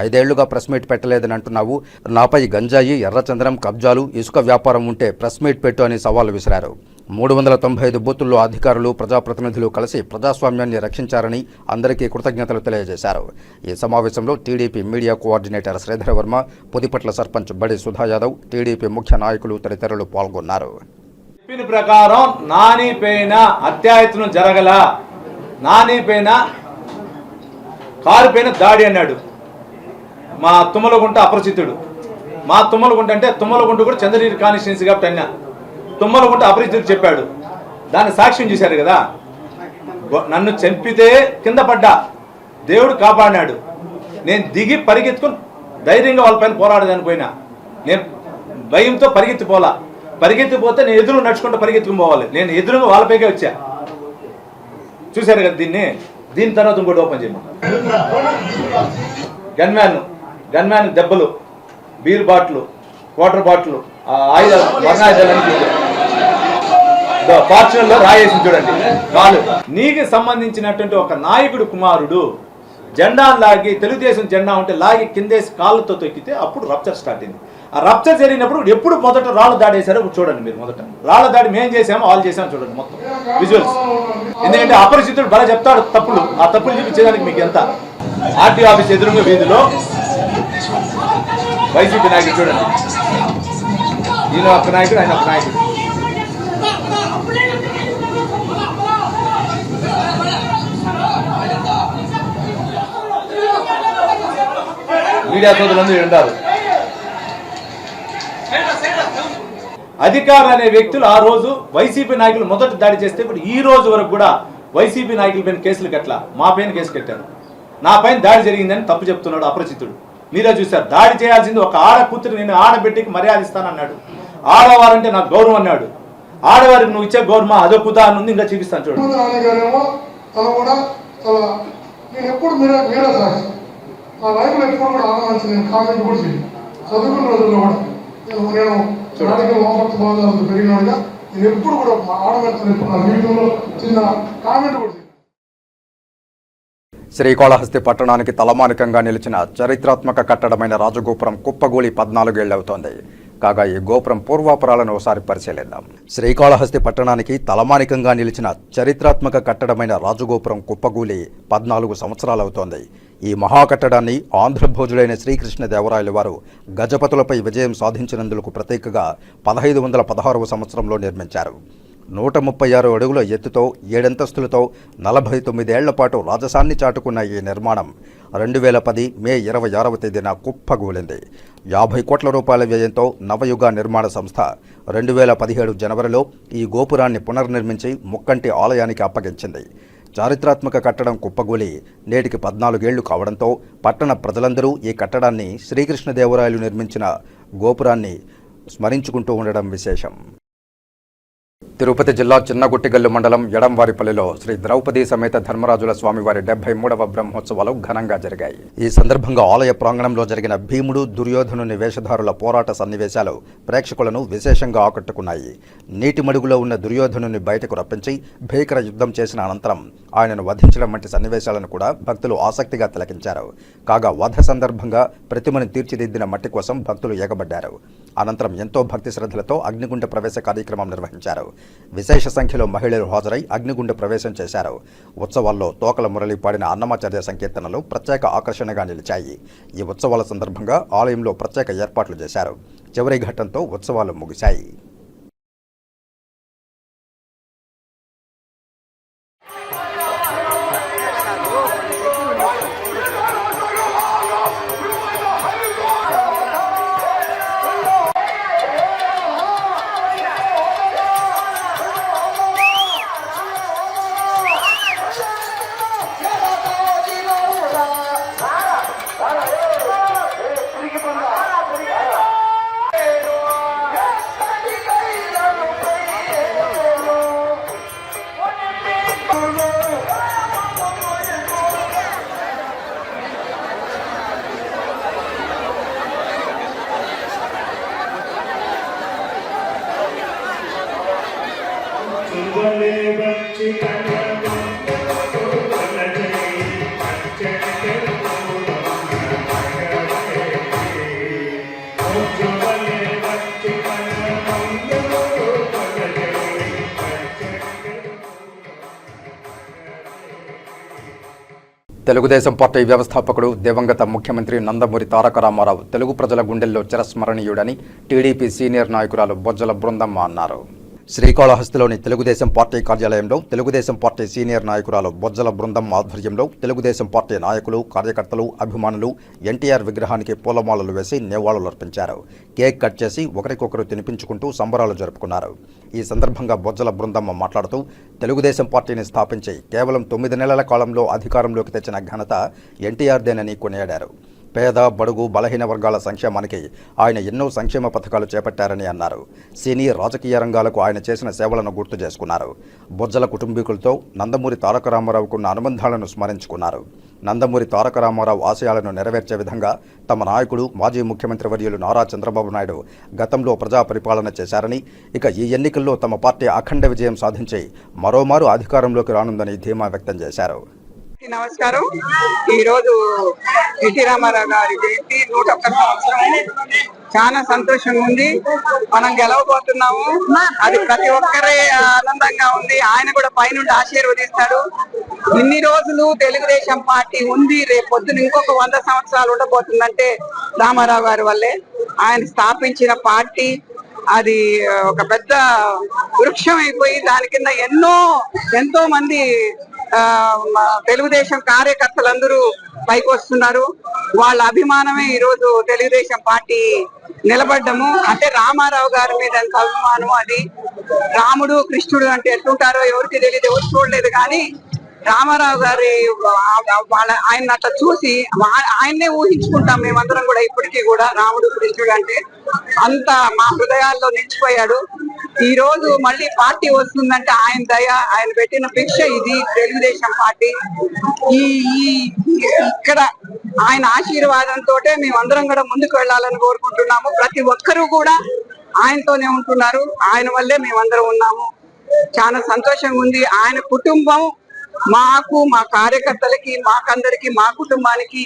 5 ఏళ్లుగా ప్రెస్ మీట్ పెట్టలేదని అంటున్నావు, నాపై గంజాయి, ఎర్రచందనం, కబ్జాలు, ఇసుక వ్యాపారం ఉంటే ప్రెస్ మీట్ పెట్టు అని సవాల్ విసిరారు. 395 బూతుల్లో అధికారులు, ప్రజాప్రతినిధులు కలిసి ప్రజాస్వామ్యాన్ని రక్షించారని అందరికీ కృతజ్ఞతలు తెలియజేశారు. ఈ సమావేశంలో TDP media coordinator Sridhara Varma, Pudipatla sarpanch బడి సుధా యాదవ్, టీడీపీ ముఖ్య నాయకులు తదితరులు పాల్గొన్నారు. చెప్పిన ప్రకారం నాని పైన అత్యాయత్నం జరగల, నాని పైన కారు పైన దాడి అన్నాడు మా తుమ్మలగుంట అపరిచితుడు. మా తుమ్మలగుంట అంటే తుమ్మలగుంట కూడా చంద్రగిరి కాన్స్టిట్యున్సీ కాబట్టి అన్నా తుమ్మలగుంట అపరిచితుడు చెప్పాడు. దాన్ని సాక్ష్యం చేశారు కదా. నన్ను చంపితే కింద పడ్డా, దేవుడు కాపాడినాడు. నేను దిగి పరిగెత్తుకుని ధైర్యంగా వాళ్ళ పైన పోరాడదాని పోయినా, నేను భయంతో పరిగెత్తిపోలా. పరిగెత్తిపోతే నేను ఎదురు నడుచుకుంటూ పరిగెత్తుకుని పోవాలి. నేను ఎదురుగా వాళ్ళపైకే వచ్చా. చూశారు కదా దీని తర్వాత ఇంకోటి ఓపెన్ చేయమన్నా. గన్మ్యాన్ దెబ్బలు, బీర్ బాటిల్, వాటర్ బాటిల్, ఆయుధాలు, వర్ణాయుధాలన్నీ ఫార్చునర్లో రాయేసి చూడండి కాలు. నీకు సంబంధించినటువంటి ఒక నాయకుడు కుమారుడు జెండాను లాగి, తెలుగుదేశం జెండా ఉంటే లాగి కిందేసి కాళ్ళతో తొక్కితే అప్పుడు రప్చర్ స్టార్ట్ అయింది. ఆ రప్చర్ జరిగినప్పుడు ఎప్పుడు మొదట రాళ్ళ దాడి వేశారో చూడండి మీరు. మొదట రాళ్ళ దాడి మేము చేసామో వాళ్ళు చేసామో చూడండి మొత్తం విజువల్స్. ఎందుకంటే అపరిచితుడు బాగా చెప్తాడు తప్పులు, ఆ తప్పులు చూపించేదానికి మీకు ఎంత. ఆర్టీఓ ఆఫీస్ ఎదురుగా వీధిలో వైసీపీ నాయకుడు చూడండి ఈయన ఒక నాయకుడు, ఆయన ఒక నాయకుడు. మీడియా సోదరులందరూ ఉంటారు. అధికారులు అనే వ్యక్తులు ఆ రోజు వైసీపీ నాయకులు మొదట దాడి చేస్తే ఇప్పుడు ఈ రోజు వరకు కూడా వైసీపీ నాయకుల పైన కేసులు కట్టలా, మా పైన కేసు కట్టారు. నా పైన దాడి జరిగిందని తప్పు చెప్తున్నాడు అపరిచితుడు. మీరే చూశారు. దాడి చేయాల్సింది ఒక ఆడ కూతురు, నేను ఆడబిడ్డకి మర్యాద ఇస్తానన్నాడు. ఆడవారంటే నాకు గౌరవం అన్నాడు. ఆడవారికి నువ్వు ఇచ్చే గౌరవం అదొక ఉదాహరణ ఉంది, ఇంకా చూపిస్తాను చూడండి. నేను ఎప్పుడు మీరే సాక్షి, నా లైఫ్లో ఎప్పుడు కూడా ఆడవాల్సి నేను కామెంట్ కూడా చేయను. చదువుకున్న రోజుల్లో కూడా నేను రాజకీయ మోపక్ష భావాలతో పెరిగినాడుగా నేను ఎప్పుడు కూడా ఆడవాల్సిన ఎప్పుడు నా జీవితంలో చిన్న కామెంట్ కూడా చేయను. శ్రీకాళహస్తి పట్టణానికి తలమానికంగా నిలిచిన చరిత్రాత్మక కట్టడమైన రాజగోపురం కుప్పగూలి 14 ఏళ్లవుతోంది. కాగా ఈ గోపురం పూర్వాపరాలను ఒకసారి పరిశీలిద్దాం. శ్రీకాళహస్తి పట్టణానికి తలమానికంగా నిలిచిన చరిత్రాత్మక కట్టడమైన రాజగోపురం కుప్పగూలి 14 సంవత్సరాలవుతోంది. ఈ మహాకట్టడాన్ని ఆంధ్రభోజుడైన శ్రీకృష్ణదేవరాయలు వారు గజపతులపై విజయం సాధించినందుకు ప్రత్యేకగా 1516వ సంవత్సరంలో నిర్మించారు. 136 అడుగుల ఎత్తుతో 7 అంతస్తులతో 49 ఏళ్ల పాటు రాజసాన్ని చాటుకున్న ఈ నిర్మాణం 2010 మే 26వ తేదీన కుప్పగూలింది. 50 కోట్ల రూపాయల వ్యయంతో నవయుగ నిర్మాణ సంస్థ 2017 జనవరిలో ఈ గోపురాన్ని పునర్నిర్మించి ముక్కంటి ఆలయానికి అప్పగించింది. చారిత్రాత్మక కట్టడం కుప్పగూలి నేటికి 14 ఏళ్లు కావడంతో పట్టణ ప్రజలందరూ ఈ కట్టడాన్ని శ్రీకృష్ణదేవరాయలు నిర్మించిన గోపురాన్ని స్మరించుకుంటూ ఉండడం విశేషం. తిరుపతి జిల్లా చిన్నగుట్టిగల్లు మండలం ఎడంవారిపల్లిలో శ్రీ ద్రౌపది సమేత ధర్మరాజుల స్వామివారి 73వ బ్రహ్మోత్సవాలు ఘనంగా జరిగాయి. ఈ సందర్భంగా ఆలయ ప్రాంగణంలో జరిగిన భీముడు దుర్యోధనుని వేషధారుల పోరాట సన్నివేశాలు ప్రేక్షకులను విశేషంగా ఆకట్టుకున్నాయి. నీటి మడుగులో ఉన్న దుర్యోధనుని బయటకు రప్పించి భీకర యుద్ధం చేసిన అనంతరం ఆయనను వధించడం వంటి సన్నివేశాలను కూడా భక్తులు ఆసక్తిగా తిలకించారు. కాగా వధ సందర్భంగా ప్రతిమను తీర్చిదిద్దిన మట్టి కోసం భక్తులు ఎగబడ్డారు. అనంతరం ఎంతో భక్తి శ్రద్ధలతో అగ్నిగుండ ప్రవేశ కార్యక్రమం నిర్వహించారు. విశేష సంఖ్యలో మహిళలు హాజరై అగ్నిగుండ ప్రవేశం చేశారు. ఉత్సవాల్లో తోకల మురళి పాడిన అన్నమాచార్య సంకీర్తనలు ప్రత్యేక ఆకర్షణగా నిలిచాయి. ఈ ఉత్సవాల సందర్భంగా ఆలయంలో ప్రత్యేక ఏర్పాట్లు చేశారు. చివరి ఘట్టంతో ఉత్సవాలు ముగిశాయి. తెలుగుదేశం పార్టీ వ్యవస్థాపకుడు దివంగత ముఖ్యమంత్రి నందమూరి తారక రామారావు తెలుగు ప్రజల గుండెల్లో చిరస్మరణీయుడని టీడీపీ సీనియర్ నాయకురాలు బొజ్జల బృందమ్మ అన్నారు. శ్రీకాళహస్తిలోని తెలుగుదేశం పార్టీ కార్యాలయంలో తెలుగుదేశం పార్టీ సీనియర్ నాయకురాలు బొజ్జల బృందం ఆధ్వర్యంలో తెలుగుదేశం పార్టీ నాయకులు, కార్యకర్తలు, అభిమానులు ఎన్టీఆర్ విగ్రహానికి పూలమాలలు వేసి నివాళులర్పించారు. కేక్ కట్ చేసి ఒకరికొకరు తినిపించుకుంటూ సంబరాలు జరుపుకున్నారు. ఈ సందర్భంగా బొజ్జల బృందమ్మ మాట్లాడుతూ తెలుగుదేశం పార్టీని స్థాపించి కేవలం 9 నెలల కాలంలో అధికారంలోకి తెచ్చిన ఘనత ఎన్టీఆర్దేనని కొనియాడారు. పేద, బడుగు, బలహీన వర్గాల సంక్షేమానికి ఆయన ఎన్నో సంక్షేమ పథకాలు చేపట్టారని అన్నారు. సినీ, రాజకీయ రంగాలకు ఆయన చేసిన సేవలను గుర్తు చేసుకున్నారు. బొజ్జల కుటుంబీకులతో నందమూరి తారక రామారావుకున్న అనుబంధాలను స్మరించుకున్నారు. నందమూరి తారక రామారావు ఆశయాలను నెరవేర్చే విధంగా తమ నాయకుడు, మాజీ ముఖ్యమంత్రి వర్యులు నారా చంద్రబాబు నాయుడు గతంలో ప్రజా పరిపాలన చేశారని, ఇక ఈ ఎన్నికల్లో తమ పార్టీ అఖండ విజయం సాధించి మరోమారు అధికారంలోకి రానుందని ధీమా వ్యక్తం చేశారు. నమస్కారం. ఈరోజు ఎన్టీ రామారావు గారి జయంతి 101 సంవత్సరం. చాలా సంతోషంగా ఉంది. మనం గెలవబోతున్నాము. అది ప్రతి ఒక్కరే ఆనందంగా ఉంది. ఆయన కూడా పైనుండి ఆశీర్వదిస్తాడు. ఇన్ని రోజులు తెలుగుదేశం పార్టీ ఉంది, రేపు పొద్దున ఇంకొక 100 సంవత్సరాలు ఉండబోతుందంటే రామారావు గారి వల్లే. ఆయన స్థాపించిన పార్టీ అది ఒక పెద్ద వృక్షం అయిపోయి దాని కింద ఎంతో మంది తెలుగుదేశం కార్యకర్తలందరూ పైకి వస్తున్నారు. వాళ్ళ అభిమానమే ఈరోజు తెలుగుదేశం పార్టీ నిలబడ్డము. అంటే రామారావు గారి మీద ఎంత అభిమానం, అది రాముడు కృష్ణుడు అంటే ఎట్లుంటారో ఎవరికి తెలియదు, ఎవరు చూడలేదు. కానీ రామారావు గారి ఆయన అట్లా చూసి ఆయన్నే ఊహించుకుంటాం మేమందరం కూడా ఇప్పటికీ కూడా. రాముడు కృష్ణుడు అంటే అంత మా హృదయాల్లో నిలిచిపోయాడు. ఈ రోజు మళ్ళీ పార్టీ వస్తుందంటే ఆయన దయ, ఆయన పెట్టిన భిక్ష ఇది తెలుగుదేశం పార్టీ. ఇక్కడ ఆయన ఆశీర్వాదంతో మేమందరం కూడా ముందుకు వెళ్ళాలని కోరుకుంటున్నాము. ప్రతి ఒక్కరూ కూడా ఆయనతోనే ఉంటున్నారు, ఆయన వల్లే మేమందరం ఉన్నాము. చాలా సంతోషంగా ఉంది. ఆయన కుటుంబం మాకు, మా కార్యకర్తలకి, మాకందరికి, మా కుటుంబానికి,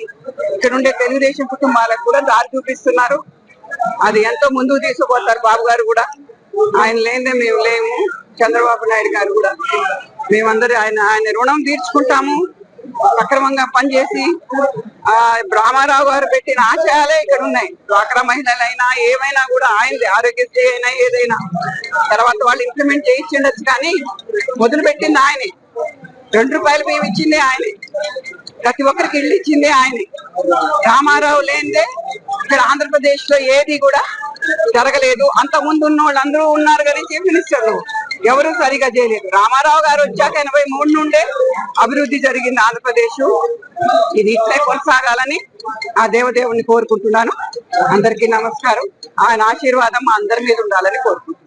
ఇక్కడ ఉండే తెలుగుదేశం కుటుంబాలకు కూడా దారి చూపిస్తున్నారు. అది ఎంతో ముందుకు తీసుకుపోతారు బాబు గారు కూడా. ఆయన లేదే మేము లేము, చంద్రబాబు నాయుడు గారు కూడా. మేమందరూ ఆయన రుణం తీర్చుకుంటాము. సక్రమంగా పనిచేసి రామారావు గారు పెట్టిన ఆశయాలే ఇక్కడ ఉన్నాయి. డ్వాక్రా మహిళలైనా ఏమైనా కూడా ఆయనది, ఆరోగ్యశ్రీ అయినా ఏదైనా తర్వాత వాళ్ళు ఇంప్లిమెంట్ చేయించిండొచ్చు, కానీ మొదలు పెట్టింది ఆయనే. 2 రూపాయలు మేము ఇచ్చిందే ఆయనే, ప్రతి ఒక్కరికి ఇల్లు ఇచ్చిందే ఆయనే. రామారావు లేనిదే ఇక్కడ ఆంధ్రప్రదేశ్ లో ఏది కూడా జరగలేదు. అంత ముందు ఉన్న వాళ్ళు అందరూ ఉన్నారు కానీ చీఫ్ మినిస్టర్లు ఎవరు సరిగా చేయలేదు. రామారావు గారు వచ్చాక 83 నుండే అభివృద్ధి జరిగింది ఆంధ్రప్రదేశ్. ఇది ఇట్లే కొనసాగాలని ఆ దేవదేవుని కోరుకుంటున్నాను. అందరికీ నమస్కారం. ఆయన ఆశీర్వాదం మా అందరి మీద ఉండాలని కోరుకుంటున్నాను.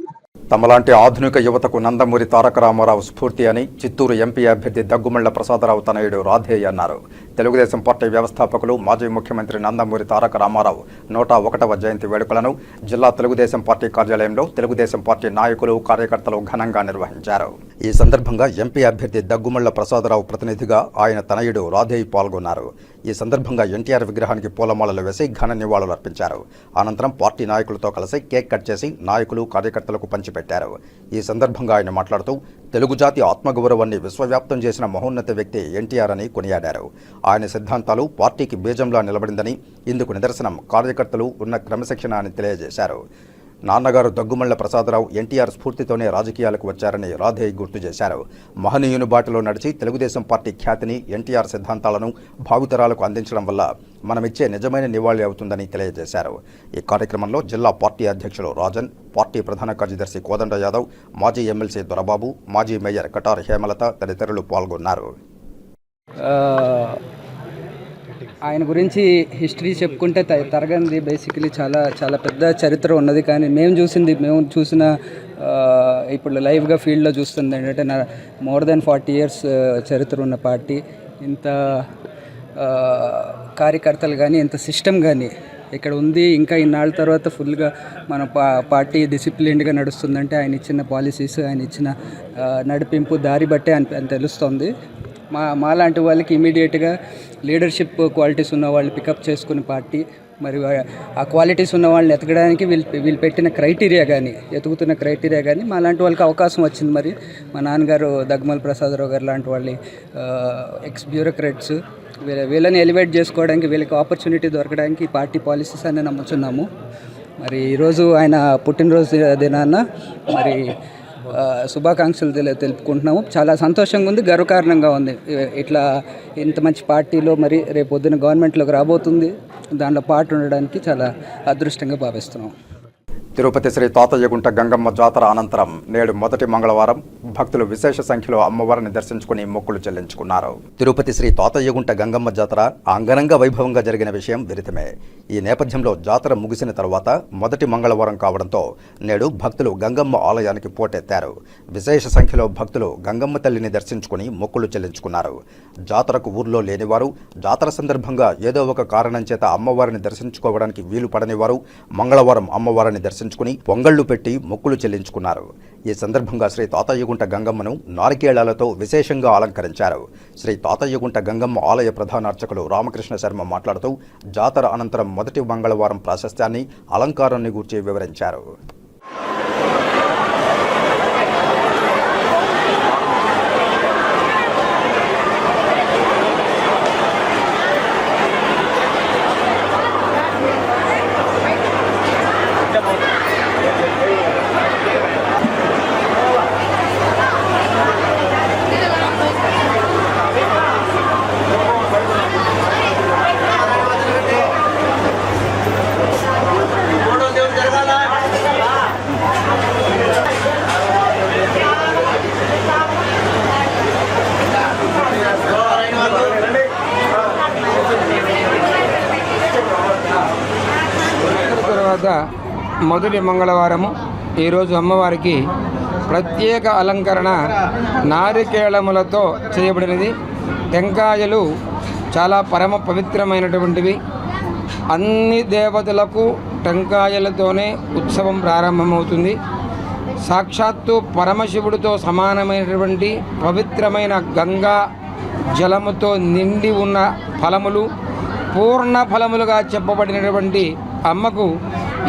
తమలాంటి ఆధునిక యువతకు నందమూరి తారక రామారావు స్ఫూర్తి అని చిత్తూరు ఎంపీ అభ్యర్థి దగ్గుమళ్ల ప్రసాదరావు తనయుడు రాధేయ్ అన్నారు. తెలుగుదేశం పార్టీ వ్యవస్థాపకులు మాజీ ముఖ్యమంత్రి నందమూరి తారక రామారావు 101వ జయంతి వేడుకలను జిల్లా తెలుగుదేశం పార్టీ కార్యాలయంలో తెలుగుదేశం పార్టీ నాయకులు, కార్యకర్తలు ఘనంగా నిర్వహించారు. ఈ సందర్భంగా ఎంపీ అభ్యర్థి దగ్గుమళ్ల ప్రసాదరావు ప్రతినిధిగా ఆయన తనయుడు రాధేయ్ పాల్గొన్నారు. ఈ సందర్భంగా ఎన్టీఆర్ విగ్రహానికి పూలమాలలు వేసి ఘన నివాళులు అర్పించారు. అనంతరం పార్టీ నాయకులతో కలిసి కేక్ కట్ చేసి నాయకులు, కార్యకర్తలకు పంచిపెట్టారు. ఈ సందర్భంగా ఆయన మాట్లాడుతూ తెలుగు జాతి ఆత్మగౌరవాన్ని విశ్వవ్యాప్తం చేసిన మహోన్నత వ్యక్తి ఎన్టీఆర్ అని కొనియాడారు. ఆయన సిద్ధాంతాలు పార్టీకి బీజంలా నిలబడిందని, ఇందుకు నిదర్శనం కార్యకర్తలు ఉన్న క్రమశిక్షణ అని తెలియజేశారు. నాన్నగారు దగ్గుమళ్ల ప్రసాదరావు ఎన్టీఆర్ స్ఫూర్తితోనే రాజకీయాలకు వచ్చారని రాధేయ్ గుర్తు చేశారు. మహనీయుని బాటలో నడిచి తెలుగుదేశం పార్టీ ఖ్యాతిని, ఎన్టీఆర్ సిద్ధాంతాలను భావితరాలకు అందించడం వల్ల మనమిచ్చే నిజమైన నివాళి అవుతుందని తెలియజేశారు. ఈ కార్యక్రమంలో జిల్లా పార్టీ అధ్యక్షులు రాజన్, పార్టీ ప్రధాన కార్యదర్శి కోదండ యాదవ్, మాజీ ఎమ్మెల్సీ దొరబాబు, మాజీ మేయర్ కటార్ హేమలత తదితరులు పాల్గొన్నారు. ఆయన గురించి హిస్టరీ చెప్పుకుంటే తరగంది. బేసికలీ చాలా చాలా పెద్ద చరిత్ర ఉన్నది. కానీ మేము చూసిన ఇప్పుడు లైవ్గా ఫీల్డ్లో చూస్తుంది ఏంటంటే మోర్ దెన్ 40 years చరిత్ర ఉన్న పార్టీ. ఇంత కార్యకర్తలు కానీ, ఇంత సిస్టమ్ కానీ ఇక్కడ ఉంది. ఇంకా ఇన్నాళ్ళ తర్వాత ఫుల్గా మన పార్టీ డిసిప్లిన్డ్గా నడుస్తుందంటే ఆయన ఇచ్చిన పాలసీస్, ఆయన ఇచ్చిన నడిపింపు దారి బట్టే అని తెలుస్తుంది. మాలాంటి వాళ్ళకి ఇమీడియట్గా లీడర్షిప్ క్వాలిటీస్ ఉన్న వాళ్ళు పికప్ చేసుకునే పార్టీ. మరి ఆ క్వాలిటీస్ ఉన్న వాళ్ళని ఎతకడానికి వీళ్ళు పెట్టిన క్రైటీరియా కానీ, ఎతుకుతున్న క్రైటీరియా కానీ మాలాంటి వాళ్ళకి అవకాశం వచ్చింది. మరి మా నాన్నగారు దగ్గుమళ్ల ప్రసాదరావు గారు లాంటి వాళ్ళని ఎక్స్ బ్యూరోక్రాట్స్ వీళ్ళని ఎలివేట్ చేసుకోవడానికి, వీళ్ళకి ఆపర్చునిటీ దొరకడానికి ఈ పార్టీ పాలసీస్ అని నమ్ముతున్నాము. మరి ఈరోజు ఆయన పుట్టినరోజు దినాన మరి శుభాకాంక్షలు తెలుపుకుంటున్నాము. చాలా సంతోషంగా ఉంది, గర్వకారణంగా ఉంది. ఇట్లా ఇంత మంచి పార్టీలో మరి రేపు పొద్దున గవర్నమెంట్లోకి రాబోతుంది, దాంట్లో పార్ట్ ఉండడానికి చాలా అదృష్టంగా భావిస్తున్నాం. తిరుపతి శ్రీ తాతయ్యగుంట గంగమ్మ జాతర అనంతరం నేడు మొదటి మంగళవారం భక్తులు విశేష సంఖ్యలో అమ్మవారిని దర్శించుకుని మొక్కులు చెల్లించుకున్నారు. తిరుపతి శ్రీ తాతయ్యగుంట గంగమ్మ జాతర అంగరంగ వైభవంగా జరిగిన విషయం విదితమే. ఈ నేపథ్యంలో జాతర ముగిసిన తర్వాత మొదటి మంగళవారం కావడంతో నేడు భక్తులు గంగమ్మ ఆలయానికి పోటెత్తారు. విశేష సంఖ్యలో భక్తులు గంగమ్మ తల్లిని దర్శించుకుని మొక్కులు చెల్లించుకున్నారు. జాతరకు ఊర్లో లేనివారు, జాతర సందర్భంగా ఏదో ఒక కారణం చేత అమ్మవారిని దర్శించుకోవడానికి వీలు పడని వారు మంగళవారం అమ్మవారిని దర్శించుకుని పొంగళ్లు పెట్టి మొక్కులు చెల్లించుకున్నారు. ఈ సందర్భంగా శ్రీ తాతయ్యగుంట గంగమ్మను నారికేళాలతో విశేషంగా అలంకరించారు. శ్రీ తాతయ్యగుంట గంగమ్మ ఆలయ ప్రధాన అర్చకులు రామకృష్ణ శర్మ మాట్లాడుతూ జాతర అనంతరం మొదటి మంగళవారం ప్రాశస్త్యాన్ని, అలంకారాన్ని గూర్చి వివరించారు. మొదటి మంగళవారము. ఈరోజు అమ్మవారికి ప్రత్యేక అలంకరణ నారికేళములతో చేయబడినది. టెంకాయలు చాలా పరమ పవిత్రమైనటువంటివి. అన్ని దేవతలకు టెంకాయలతోనే ఉత్సవం ప్రారంభమవుతుంది. సాక్షాత్తు పరమశివుడితో సమానమైనటువంటి పవిత్రమైన గంగా జలముతో నిండి ఉన్న ఫలములు, పూర్ణ ఫలములుగా చెప్పబడినటువంటి అమ్మకు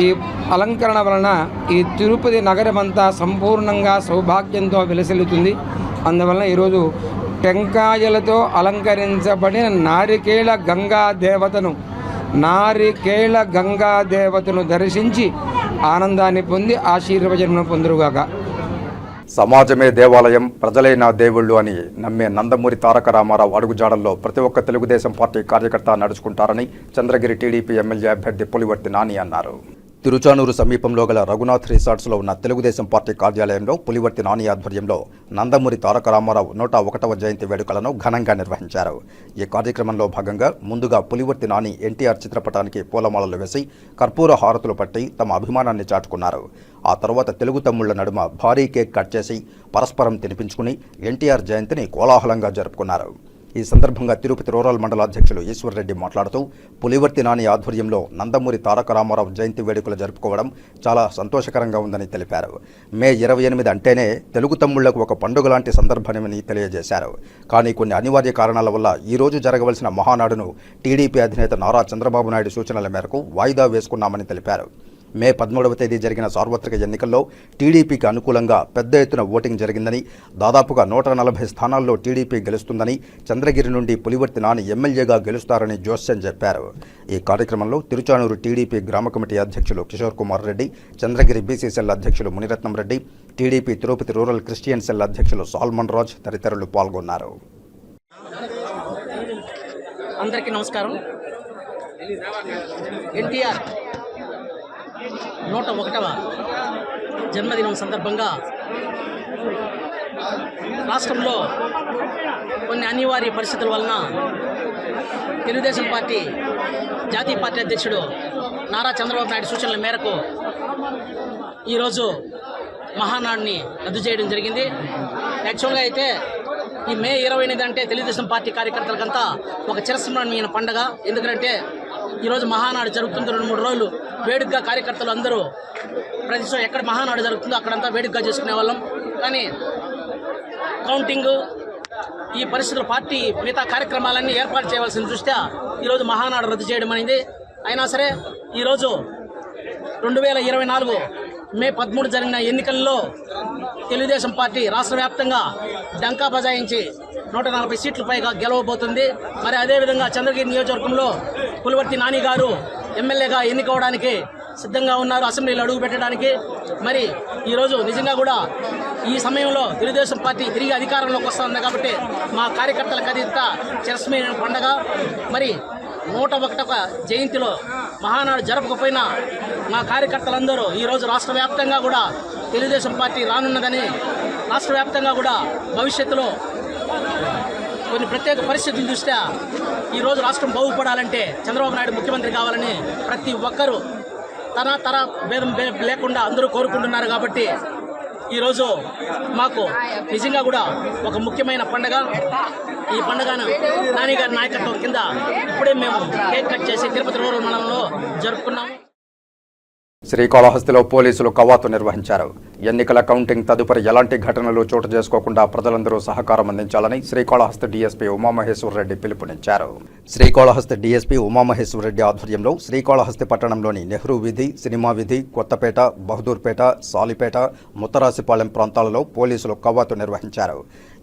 ఈ అలంకరణ వలన ఈ తిరుపతి నగరమంతా సంపూర్ణంగా సౌభాగ్యంతో విలసిల్లుతుంది. అందువలన ఈరోజు టెంకాయలతో అలంకరించబడిన నారికేళ గంగా దేవతను దర్శించి ఆనందాన్ని పొంది ఆశీర్వచనం పొందురుగాక. సమాజమే దేవాలయం, ప్రజలే నా దేవుళ్ళు అని నమ్మే నందమూరి తారక రామారావు అడుగుజాడల్లో ప్రతి ఒక్క తెలుగుదేశం పార్టీ కార్యకర్త నడుచుకుంటారని చంద్రగిరి టీడీపీ ఎమ్మెల్యే అభ్యర్థి పులివర్తి నాని అన్నారు. తిరుచానూరు సమీపంలో గల రఘునాథ్ రిసార్ట్స్లో ఉన్న తెలుగుదేశం పార్టీ కార్యాలయంలో పులివర్తి నాని ఆధ్వర్యంలో నందమూరి తారక రామారావు 101వ జయంతి వేడుకలను ఘనంగా నిర్వహించారు. ఈ కార్యక్రమంలో భాగంగా ముందుగా పులివర్తి నాని ఎన్టీఆర్ చిత్రపటానికి పూలమాలలు వేసి కర్పూర హారతులు పట్టి తమ అభిమానాన్ని చాటుకున్నారు. ఆ తర్వాత తెలుగు తమ్ముళ్ల నడుమ భారీ కేక్ కట్ చేసి పరస్పరం తినిపించుకుని ఎన్టీఆర్ జయంతిని కోలాహలంగా జరుపుకున్నారు. ఈ సందర్భంగా తిరుపతి రూరల్ మండల అధ్యక్షులు ఈశ్వర్రెడ్డి మాట్లాడుతూ పులివర్తి నాని ఆధ్వర్యంలో నందమూరి తారక రామారావు జయంతి వేడుకలు జరుపుకోవడం చాలా సంతోషకరంగా ఉందని తెలిపారు. మే 28 అంటేనే తెలుగు తమ్ముళ్లకు ఒక పండుగ లాంటి సందర్భమని తెలియజేశారు. కానీ కొన్ని అనివార్య కారణాల వల్ల ఈ రోజు జరగవలసిన మహానాడును టీడీపీ అధినేత నారా చంద్రబాబు నాయుడు సూచనల మేరకు వాయిదా వేసుకున్నామని తెలిపారు. మే 13వ తేదీ జరిగిన సార్వత్రిక ఎన్నికల్లో టీడీపీకి అనుకూలంగా పెద్ద ఎత్తున ఓటింగ్ జరిగిందని, దాదాపుగా 140 స్థానాల్లో టీడీపీ గెలుస్తుందని, చంద్రగిరి నుండి పులివర్తి నాని ఎమ్మెల్యేగా గెలుస్తారని జోస్యం చెప్పారు. ఈ కార్యక్రమంలో తిరుచానూరు టీడీపీ గ్రామ కమిటీ అధ్యక్షులు కిషోర్ కుమార్ రెడ్డి, చంద్రగిరి బీసీ సెల్ అధ్యక్షులు Muniratnam Reddy, TDP Tirupati rural Christian cell అధ్యక్షులు సాల్మన్ రాజ్ తదితరులు పాల్గొన్నారు. అందరికీ నమస్కారం. ఎన్టీఆర్ 101వ జన్మదినం సందర్భంగా రాష్ట్రంలో కొన్ని అనివార్య పరిస్థితుల వలన తెలుగుదేశం పార్టీ జాతీయ పార్టీ అధ్యక్షుడు నారా చంద్రబాబు నాయుడు సూచనల మేరకు ఈరోజు మహానాడుని రద్దు చేయడం జరిగింది. యాక్చువల్గా అయితే ఈ మే 28 అంటే తెలుగుదేశం పార్టీ కార్యకర్తలకంతా ఒక చిరస్మరణీయ పండుగ. ఎందుకంటే ఈరోజు మహానాడు జరుగుతుంది. 2-3 రోజులు వేడుకగా కార్యకర్తలు అందరూ ప్రతి ఎక్కడ మహానాడు జరుగుతుందో అక్కడంతా వేడుకగా చేసుకునే వాళ్ళం. కానీ కౌంటింగు ఈ పరిస్థితులు పార్టీ మిగతా కార్యక్రమాలన్నీ ఏర్పాటు చేయవలసిన దృష్ట్యా ఈరోజు మహానాడు రద్దు చేయడం అనేది. అయినా సరే ఈరోజు 2024 మే 13 జరిగిన ఎన్నికల్లో తెలుగుదేశం పార్టీ రాష్ట్ర వ్యాప్తంగా డంకా బజాయించి 140 సీట్ల పైగా గెలవబోతుంది. మరి అదేవిధంగా చంద్రగిరి నియోజకవర్గంలో పులివర్తి నాని గారు ఎమ్మెల్యేగా ఎన్నికవడానికి సిద్ధంగా ఉన్నారు, అసెంబ్లీలో అడుగు పెట్టడానికి. మరి ఈరోజు నిజంగా కూడా ఈ సమయంలో తెలుగుదేశం పార్టీ తిరిగి అధికారంలోకి వస్తుంది కాబట్టి మా కార్యకర్తలకు అది ఇంత చిరస్మరణీయ పండగ. మరి 101వ జయంతిలో మహానాడు జరపకపోయినా మా కార్యకర్తలందరూ ఈరోజు రాష్ట్ర వ్యాప్తంగా కూడా తెలుగుదేశం పార్టీ రానున్నదని, రాష్ట్ర వ్యాప్తంగా కూడా భవిష్యత్తులో కొన్ని ప్రత్యేక పరిస్థితుల దృష్ట్యా ఈరోజు రాష్ట్రం బాగుపడాలంటే చంద్రబాబు నాయుడు ముఖ్యమంత్రి కావాలని ప్రతి ఒక్కరూ తర భేదం లేకుండా అందరూ కోరుకుంటున్నారు. కాబట్టి ఈరోజు మాకు నిజంగా కూడా ఒక ముఖ్యమైన పండుగ. ఈ పండుగను నాని గారి నాయకత్వం కింద ఇప్పుడే మేము కేక్ కట్ చేసి తిరుపతి రూరల్ మండలంలో జరుపుకున్నాము. శ్రీకాళహస్తిలో పోలీసులు కవాతు నిర్వహించారు. ఎన్నికల కౌంటింగ్ తదుపరి ఎలాంటి ఘటనలు చోటు చేసుకోకుండా ప్రజలందరూ సహకారం అందించాలని శ్రీకాళహస్తి డీఎస్పీ ఉమామహేశ్వరరెడ్డి పిలుపునిచ్చారు. శ్రీకాళహస్తి డీఎస్పీ ఉమామహేశ్వరరెడ్డి ఆధ్వర్యంలో శ్రీకాళహస్తి పట్టణంలోని నెహ్రూ వీధి, సినిమా వీధి, కొత్తపేట, బహదూర్పేట, సాలిపేట, ముత్తరాసిపాలెం ప్రాంతాలలో పోలీసులు కవాతు నిర్వహించారు.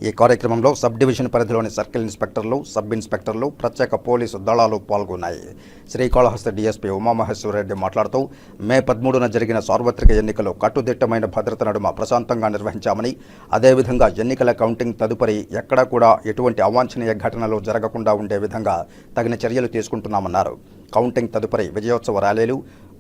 ఈ కార్యక్రమంలో సబ్ డివిజన్ పరిధిలోని సర్కిల్ ఇన్స్పెక్టర్లు, సబ్ ఇన్స్పెక్టర్లు, ప్రత్యేక పోలీసు దళాలు పాల్గొన్నాయి. శ్రీకాళహస్తి డీఎస్పీ ఉమామహేశ్వరరెడ్డి మాట్లాడుతూ మే 13న జరిగిన సార్వత్రిక ఎన్నికలు కట్టుదిట్టమైన భద్రత నడుమ ప్రశాంతంగా నిర్వహించామని, అదేవిధంగా ఎన్నికల కౌంటింగ్ తదుపరి ఎక్కడా కూడా ఎటువంటి అవాంఛనీయ ఘటనలు జరగకుండా ఉండే విధంగా తగిన చర్యలు తీసుకుంటున్నామన్నారు. కౌంటింగ్ తదుపరి విజయోత్సవ ర్యాలీలు,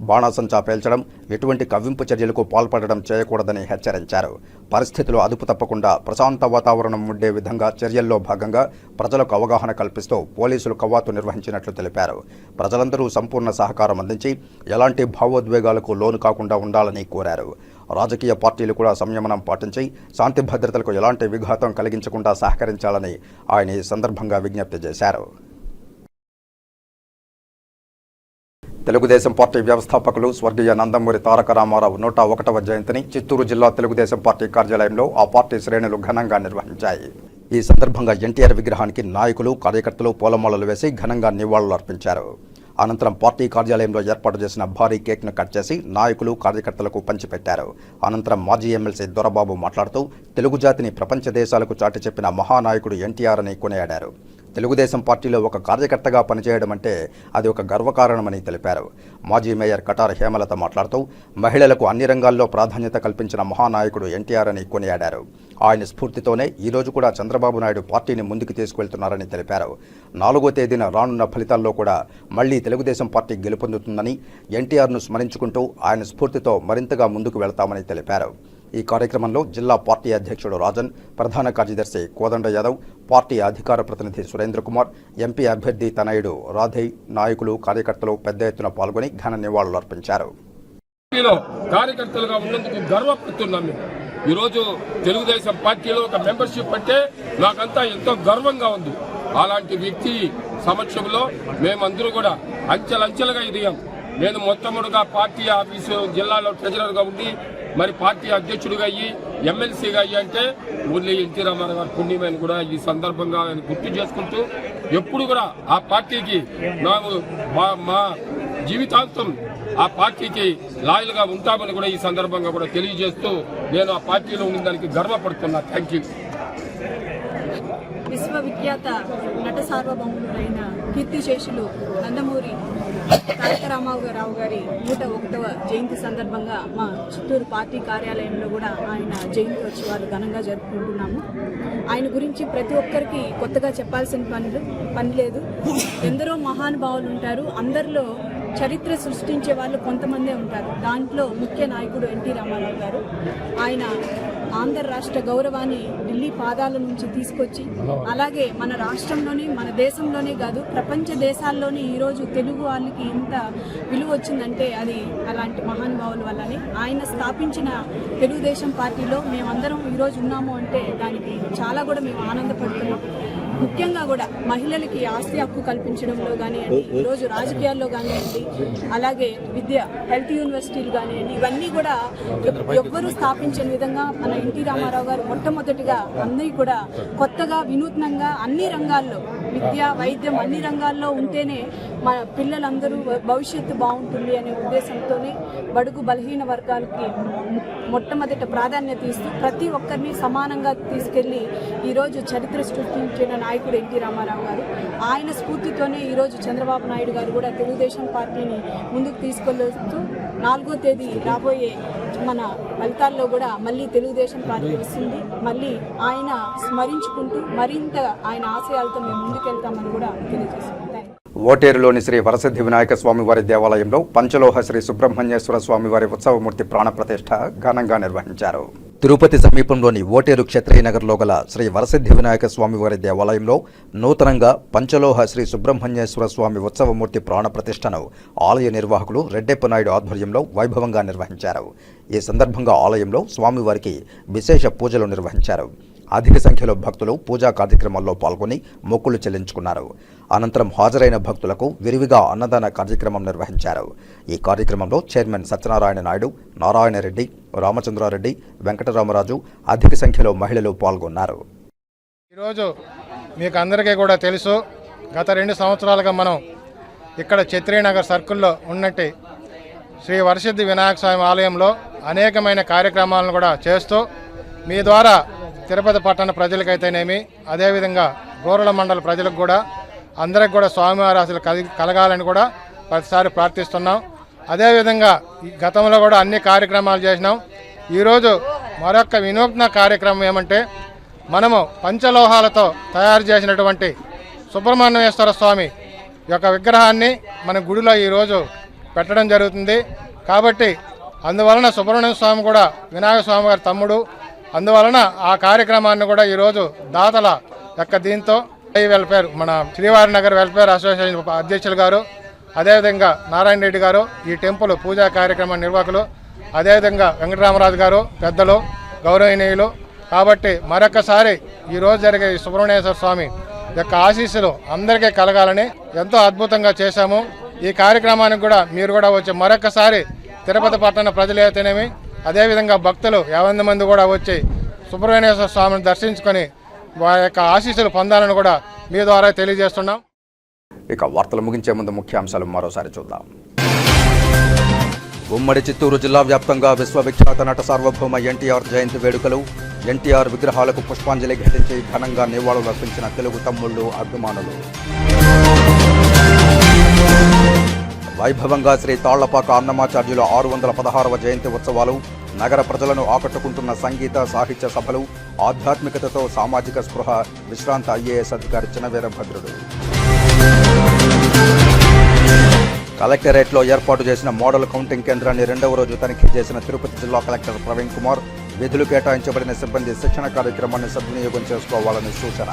బాణాసంచా పేల్చడం, ఎటువంటి కవ్వింపు చర్యలకు పాల్పడడం చేయకూడదని హెచ్చరించారు. పరిస్థితులు అదుపు తప్పకుండా ప్రశాంత వాతావరణం ఉండే విధంగా చర్యల్లో భాగంగా ప్రజలకు అవగాహన కల్పిస్తూ పోలీసులు కవాతు నిర్వహించినట్లు తెలిపారు. ప్రజలందరూ సంపూర్ణ సహకారం అందించి ఎలాంటి భావోద్వేగాలకు లోను కాకుండా ఉండాలని కోరారు. రాజకీయ పార్టీలు కూడా సంయమనం పాటించి శాంతి భద్రతలకు ఎలాంటి విఘాతం కలిగించకుండా సహకరించాలని ఆయన ఈ సందర్భంగా విజ్ఞప్తి చేశారు. తెలుగుదేశం పార్టీ వ్యవస్థాపకులు స్వర్గీయ నందమూరి తారక రామారావు 101వ జయంతిని చిత్తూరు జిల్లా తెలుగుదేశం పార్టీ కార్యాలయంలో ఆ పార్టీ శ్రేణులు ఘనంగా నిర్వహించాయి. ఈ సందర్భంగా ఎన్టీఆర్ విగ్రహానికి నాయకులు, కార్యకర్తలు పూలమాలలు వేసి ఘనంగా నివాళులు అర్పించారు. అనంతరం పార్టీ కార్యాలయంలో ఏర్పాటు చేసిన భారీ కేక్ను కట్ చేసి నాయకులు, కార్యకర్తలకు పంచిపెట్టారు. అనంతరం మాజీ ఎమ్మెల్సీ దొరబాబు మాట్లాడుతూ తెలుగు జాతిని ప్రపంచ దేశాలకు చాటి చెప్పిన మహానాయకుడు ఎన్టీఆర్ అని కొనియాడారు. తెలుగుదేశం పార్టీలో ఒక కార్యకర్తగా పనిచేయడం అంటే అది ఒక గర్వకారణమని తెలిపారు. మాజీ మేయర్ కటార్ హేమలత మాట్లాడుతూ మహిళలకు అన్ని రంగాల్లో ప్రాధాన్యత కల్పించిన మహానాయకుడు ఎన్టీఆర్ అని కొనియాడారు. ఆయన స్ఫూర్తితోనే ఈరోజు కూడా చంద్రబాబు నాయుడు పార్టీని ముందుకు తీసుకువెళ్తున్నారని తెలిపారు. 4వ తేదీన రానున్న ఫలితాల్లో కూడా మళ్లీ తెలుగుదేశం పార్టీ గెలుపొందుతుందని, ఎన్టీఆర్ను స్మరించుకుంటూ ఆయన స్ఫూర్తితో మరింతగా ముందుకు వెళతామని తెలిపారు. ఈ కార్యక్రమంలో జిల్లా పార్టీ అధ్యక్షుడు రాజన్, ప్రధాన కార్యదర్శి కోదండ యాదవ్, పార్టీ అధికార ప్రతినిధి సురేంద్ర కుమార్, ఎంపీ అభ్యర్థి తనయుడు రాధే, నాయకులు, కార్యకర్తలు పెద్ద ఎత్తున పాల్గొని ఘన నివాళులు అర్పించారు. కార్యకర్తలుగా ఉన్నందుకు గర్వపడుతున్నాం. ఈరోజు తెలుగుదేశం పార్టీలో ఒక మెంబర్షిప్ అంటే నాకంతా ఎంతో గర్వంగా ఉంది. అలాంటి వ్యక్తి సమక్షంలో మేమందరూ కూడా అంచెలంచెలుగా ఎదిగాం. నేను మొట్టమొదటిగా పార్టీ ఆఫీసు జిల్లాలో ట్రెజరర్గా ఉండి మరి పార్టీ అధ్యక్షుడిగా అయ్యి ఎమ్మెల్సీగా అయ్యి అంటే ఓన్లీ ఎన్టీ రామారావు గారి పుణ్యమని కూడా ఈ సందర్భంగా ఆయన గుర్తు చేసుకుంటూ ఎప్పుడు కూడా ఆ పార్టీకి మా జీవితాంతం ఆ పార్టీకి లాయల్గా ఉంటామని కూడా ఈ సందర్భంగా కూడా తెలియజేస్తూ నేను ఆ పార్టీలో ఉన్న దానికి గర్వపడుతున్నా. Thank you. విశ్వవిఖ్యాత నట సార్వభౌముడైన కీర్తిశేషులు నందమూరి తారక రామారావు గారి 101వ జయంతి సందర్భంగా మా చిత్తూరు పార్టీ కార్యాలయంలో కూడా ఆయన జయంతి ఉత్సవాలు ఘనంగా జరుపుకుంటున్నాము. ఆయన గురించి ప్రతి ఒక్కరికి కొత్తగా చెప్పాల్సిన పని లేదు. ఎందరో మహానుభావులు ఉంటారు. అందరిలో చరిత్ర సృష్టించే వాళ్ళు కొంతమందే ఉంటారు. దాంట్లో ముఖ్య నాయకుడు ఎన్టీ రామారావు గారు. ఆయన ఆంధ్ర రాష్ట్ర గౌరవాన్ని ఢిల్లీ పాదాల నుంచి తీసుకొచ్చి అలాగే మన రాష్ట్రంలోనే, మన దేశంలోనే కాదు ప్రపంచ దేశాల్లోనే ఈరోజు తెలుగు వాళ్ళకి ఇంత విలువ వచ్చిందంటే అది అలాంటి మహానుభావుల వల్లనే. ఆయన స్థాపించిన తెలుగుదేశం పార్టీలో మేమందరం ఈరోజు ఉన్నాము అంటే దానికి చాలా కూడా మేము ఆనందపడుతున్నాం. ముఖ్యంగా కూడా మహిళలకి ఆస్తి హక్కు కల్పించడంలో కానివ్వండి, ఈరోజు రాజకీయాల్లో కానివ్వండి, అలాగే విద్య, హెల్త్ యూనివర్సిటీలు కానివ్వండి, ఇవన్నీ కూడా ఎవ్వరూ స్థాపించిన విధంగా మన ఎన్టీ రామారావు గారు మొట్టమొదటిగా అన్నీ కూడా కొత్తగా వినూత్నంగా అన్ని రంగాల్లో విద్య, వైద్యం అన్ని రంగాల్లో ఉంటేనే మన పిల్లలందరూ భవిష్యత్తు బాగుంటుంది అనే ఉద్దేశంతోనే బడుగు బలహీన వర్గాలకి మొట్టమొదట ప్రాధాన్యత ఇస్తూ ప్రతి ఒక్కరిని సమానంగా తీసుకెళ్లి ఈరోజు చరిత్ర సృష్టించిన నాయకుడు ఎన్టీ రామారావు గారు. ఆయన స్ఫూర్తితోనే ఈరోజు చంద్రబాబు నాయుడు గారు కూడా తెలుగుదేశం పార్టీని ముందుకు తీసుకెళ్తూ 4వ తేదీ రాబోయే మన ఫలితాల్లో కూడా మళ్ళీ తెలుగుదేశం పార్టీ వస్తుంది. మళ్ళీ ఆయన స్మరించుకుంటూ మరింత ఆయన ఆశయాలతో మేము ముందుకెళ్తామని కూడా తెలియజేస్తున్నాం. ఓటేరులోని శ్రీ వరసిద్ధి వినాయక స్వామివారి దేవాలయంలో పంచలోహ శ్రీ సుబ్రహ్మణ్యేశ్వర స్వామివారి ఉత్సవమూర్తి ప్రాణప్రతిష్ఠ ఘనంగా నిర్వహించారు. తిరుపతి సమీపంలోని ఓటేరు క్షత్రియనగర్లో గల శ్రీ వరసిద్ధి వినాయక స్వామివారి దేవాలయంలో నూతనంగా పంచలోహ శ్రీ సుబ్రహ్మణ్యేశ్వర స్వామి ఉత్సవమూర్తి ప్రాణప్రతిష్ఠను ఆలయ నిర్వాహకులు రెడ్డెప్పనాయుడు ఆధ్వర్యంలో వైభవంగా నిర్వహించారు. ఈ సందర్భంగా ఆలయంలో స్వామివారికి విశేష పూజలు నిర్వహించారు. అధిక సంఖ్యలో భక్తులు పూజా కార్యక్రమాల్లో పాల్గొని మొక్కులు చెల్లించుకున్నారు. అనంతరం హాజరైన భక్తులకు విరివిగా అన్నదాన కార్యక్రమం నిర్వహించారు. ఈ కార్యక్రమంలో చైర్మన్ సత్యనారాయణ నాయుడు, నారాయణరెడ్డి, రామచంద్రారెడ్డి, వెంకటరామరాజు, అధిక సంఖ్యలో మహిళలు పాల్గొన్నారు. ఈరోజు మీకు అందరికీ కూడా తెలుసు, గత 2 సంవత్సరాలుగా మనం ఇక్కడ క్షత్రియనగర్ సర్కిల్లో ఉన్నట్టు శ్రీ వరసిద్ధి వినాయక స్వామి ఆలయంలో అనేకమైన కార్యక్రమాలను కూడా చేస్తూ మీ ద్వారా తిరుపతి పట్టణ ప్రజలకైతేనేమి, అదేవిధంగా గోరల మండల ప్రజలకు కూడా అందరికి కూడా స్వామివారి ఆశలు కలగాలని కూడా ప్రతిసారి ప్రార్థిస్తున్నాం. అదేవిధంగా గతంలో కూడా అన్ని కార్యక్రమాలు చేసినాం. ఈరోజు మరొక వినూత్న కార్యక్రమం ఏమంటే మనము పంచలోహాలతో తయారు చేసినటువంటి సుబ్రహ్మణ్యేశ్వర స్వామి యొక్క విగ్రహాన్ని మన గుడిలో ఈరోజు పెట్టడం జరుగుతుంది. కాబట్టి అందువలన సుబ్రహ్మణ్య స్వామి కూడా వినాయక స్వామి గారి తమ్ముడు, అందువలన ఆ కార్యక్రమాన్ని కూడా ఈరోజు దాతల యొక్క దీంతో వెల్ఫేర్ మన శ్రీవారి నగర్ వెల్ఫేర్ అసోసియేషన్ అధ్యక్షులు గారు, అదేవిధంగా నారాయణ రెడ్డి గారు, ఈ టెంపుల్ పూజా కార్యక్రమ నిర్వాహకులు, అదేవిధంగా వెంకటరామరాజు గారు పెద్దలు గౌరవనీయులు. కాబట్టి మరొకసారి ఈరోజు జరిగే ఈ సుబ్రహ్మణ్యేశ్వర స్వామి యొక్క ఆశీస్సులు అందరికీ కలగాలని ఎంతో అద్భుతంగా చేశాము. ఈ కార్యక్రమానికి కూడా మీరు కూడా వచ్చి మరొకసారి తిరుపతి పట్టణ ప్రజలైతేనేమి, అదేవిధంగా భక్తులు 50 మంది కూడా వచ్చి సుబ్రహ్మణ్యేశ్వర స్వామిని దర్శించుకొని వారి యొక్క ఆశీస్సులు పొందాలని కూడా మీ ద్వారా తెలియజేస్తున్నాం. ఇక వార్తలు ముగించే ముందు ముఖ్యాంశాలు మరోసారి చూద్దాం. ఉమ్మడి చిత్తూరు జిల్లా వ్యాప్తంగా విశ్వవిఖ్యాత నట సార్వభౌమ ఎన్టీఆర్ జయంతి వేడుకలు. ఎన్టీఆర్ విగ్రహాలకు పుష్పాంజలి ఘటించి ఘనంగా నివాళులర్పించిన తెలుగు తమ్ముళ్లు, అభిమానులు. వైభవంగా శ్రీ తాళ్లపాక అన్నమాచార్యుల 616వ జయంతి ఉత్సవాలు. నగర ప్రజలను ఆకట్టుకుంటున్న సంగీత సాహిత్య సభలు. ఆధ్యాత్మికతతో సామాజిక స్పృహ. విశ్రాంత ఐఏఎస్ అధికారి చినవీరభద్రుడు. కలెక్టరేట్లో ఏర్పాటు చేసిన మోడల్ కౌంటింగ్ కేంద్రాన్ని 2వ రోజు తనిఖీ చేసిన తిరుపతి జిల్లా కలెక్టర్ ప్రవీణ్ కుమార్. విధులు కేటాయించబడిన సిబ్బంది శిక్షణ కార్యక్రమాన్ని సద్వినియోగం చేసుకోవాలని సూచన.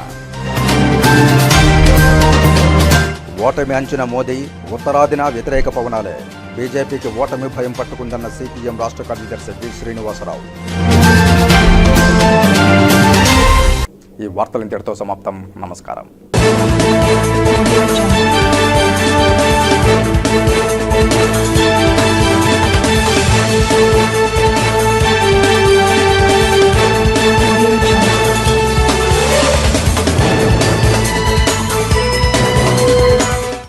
ఓటమి అంచిన మోదీ, ఉత్తరాదిన వ్యతిరేక పవనాలే. బీజేపీకి ఓటమి భయం పట్టుకుందన్న సిపిఎం రాష్ట్ర కార్యదర్శి వి శ్రీనివాసరావు. ఈ వార్తలు ఇంతటితో సమాప్తం. నమస్కారం.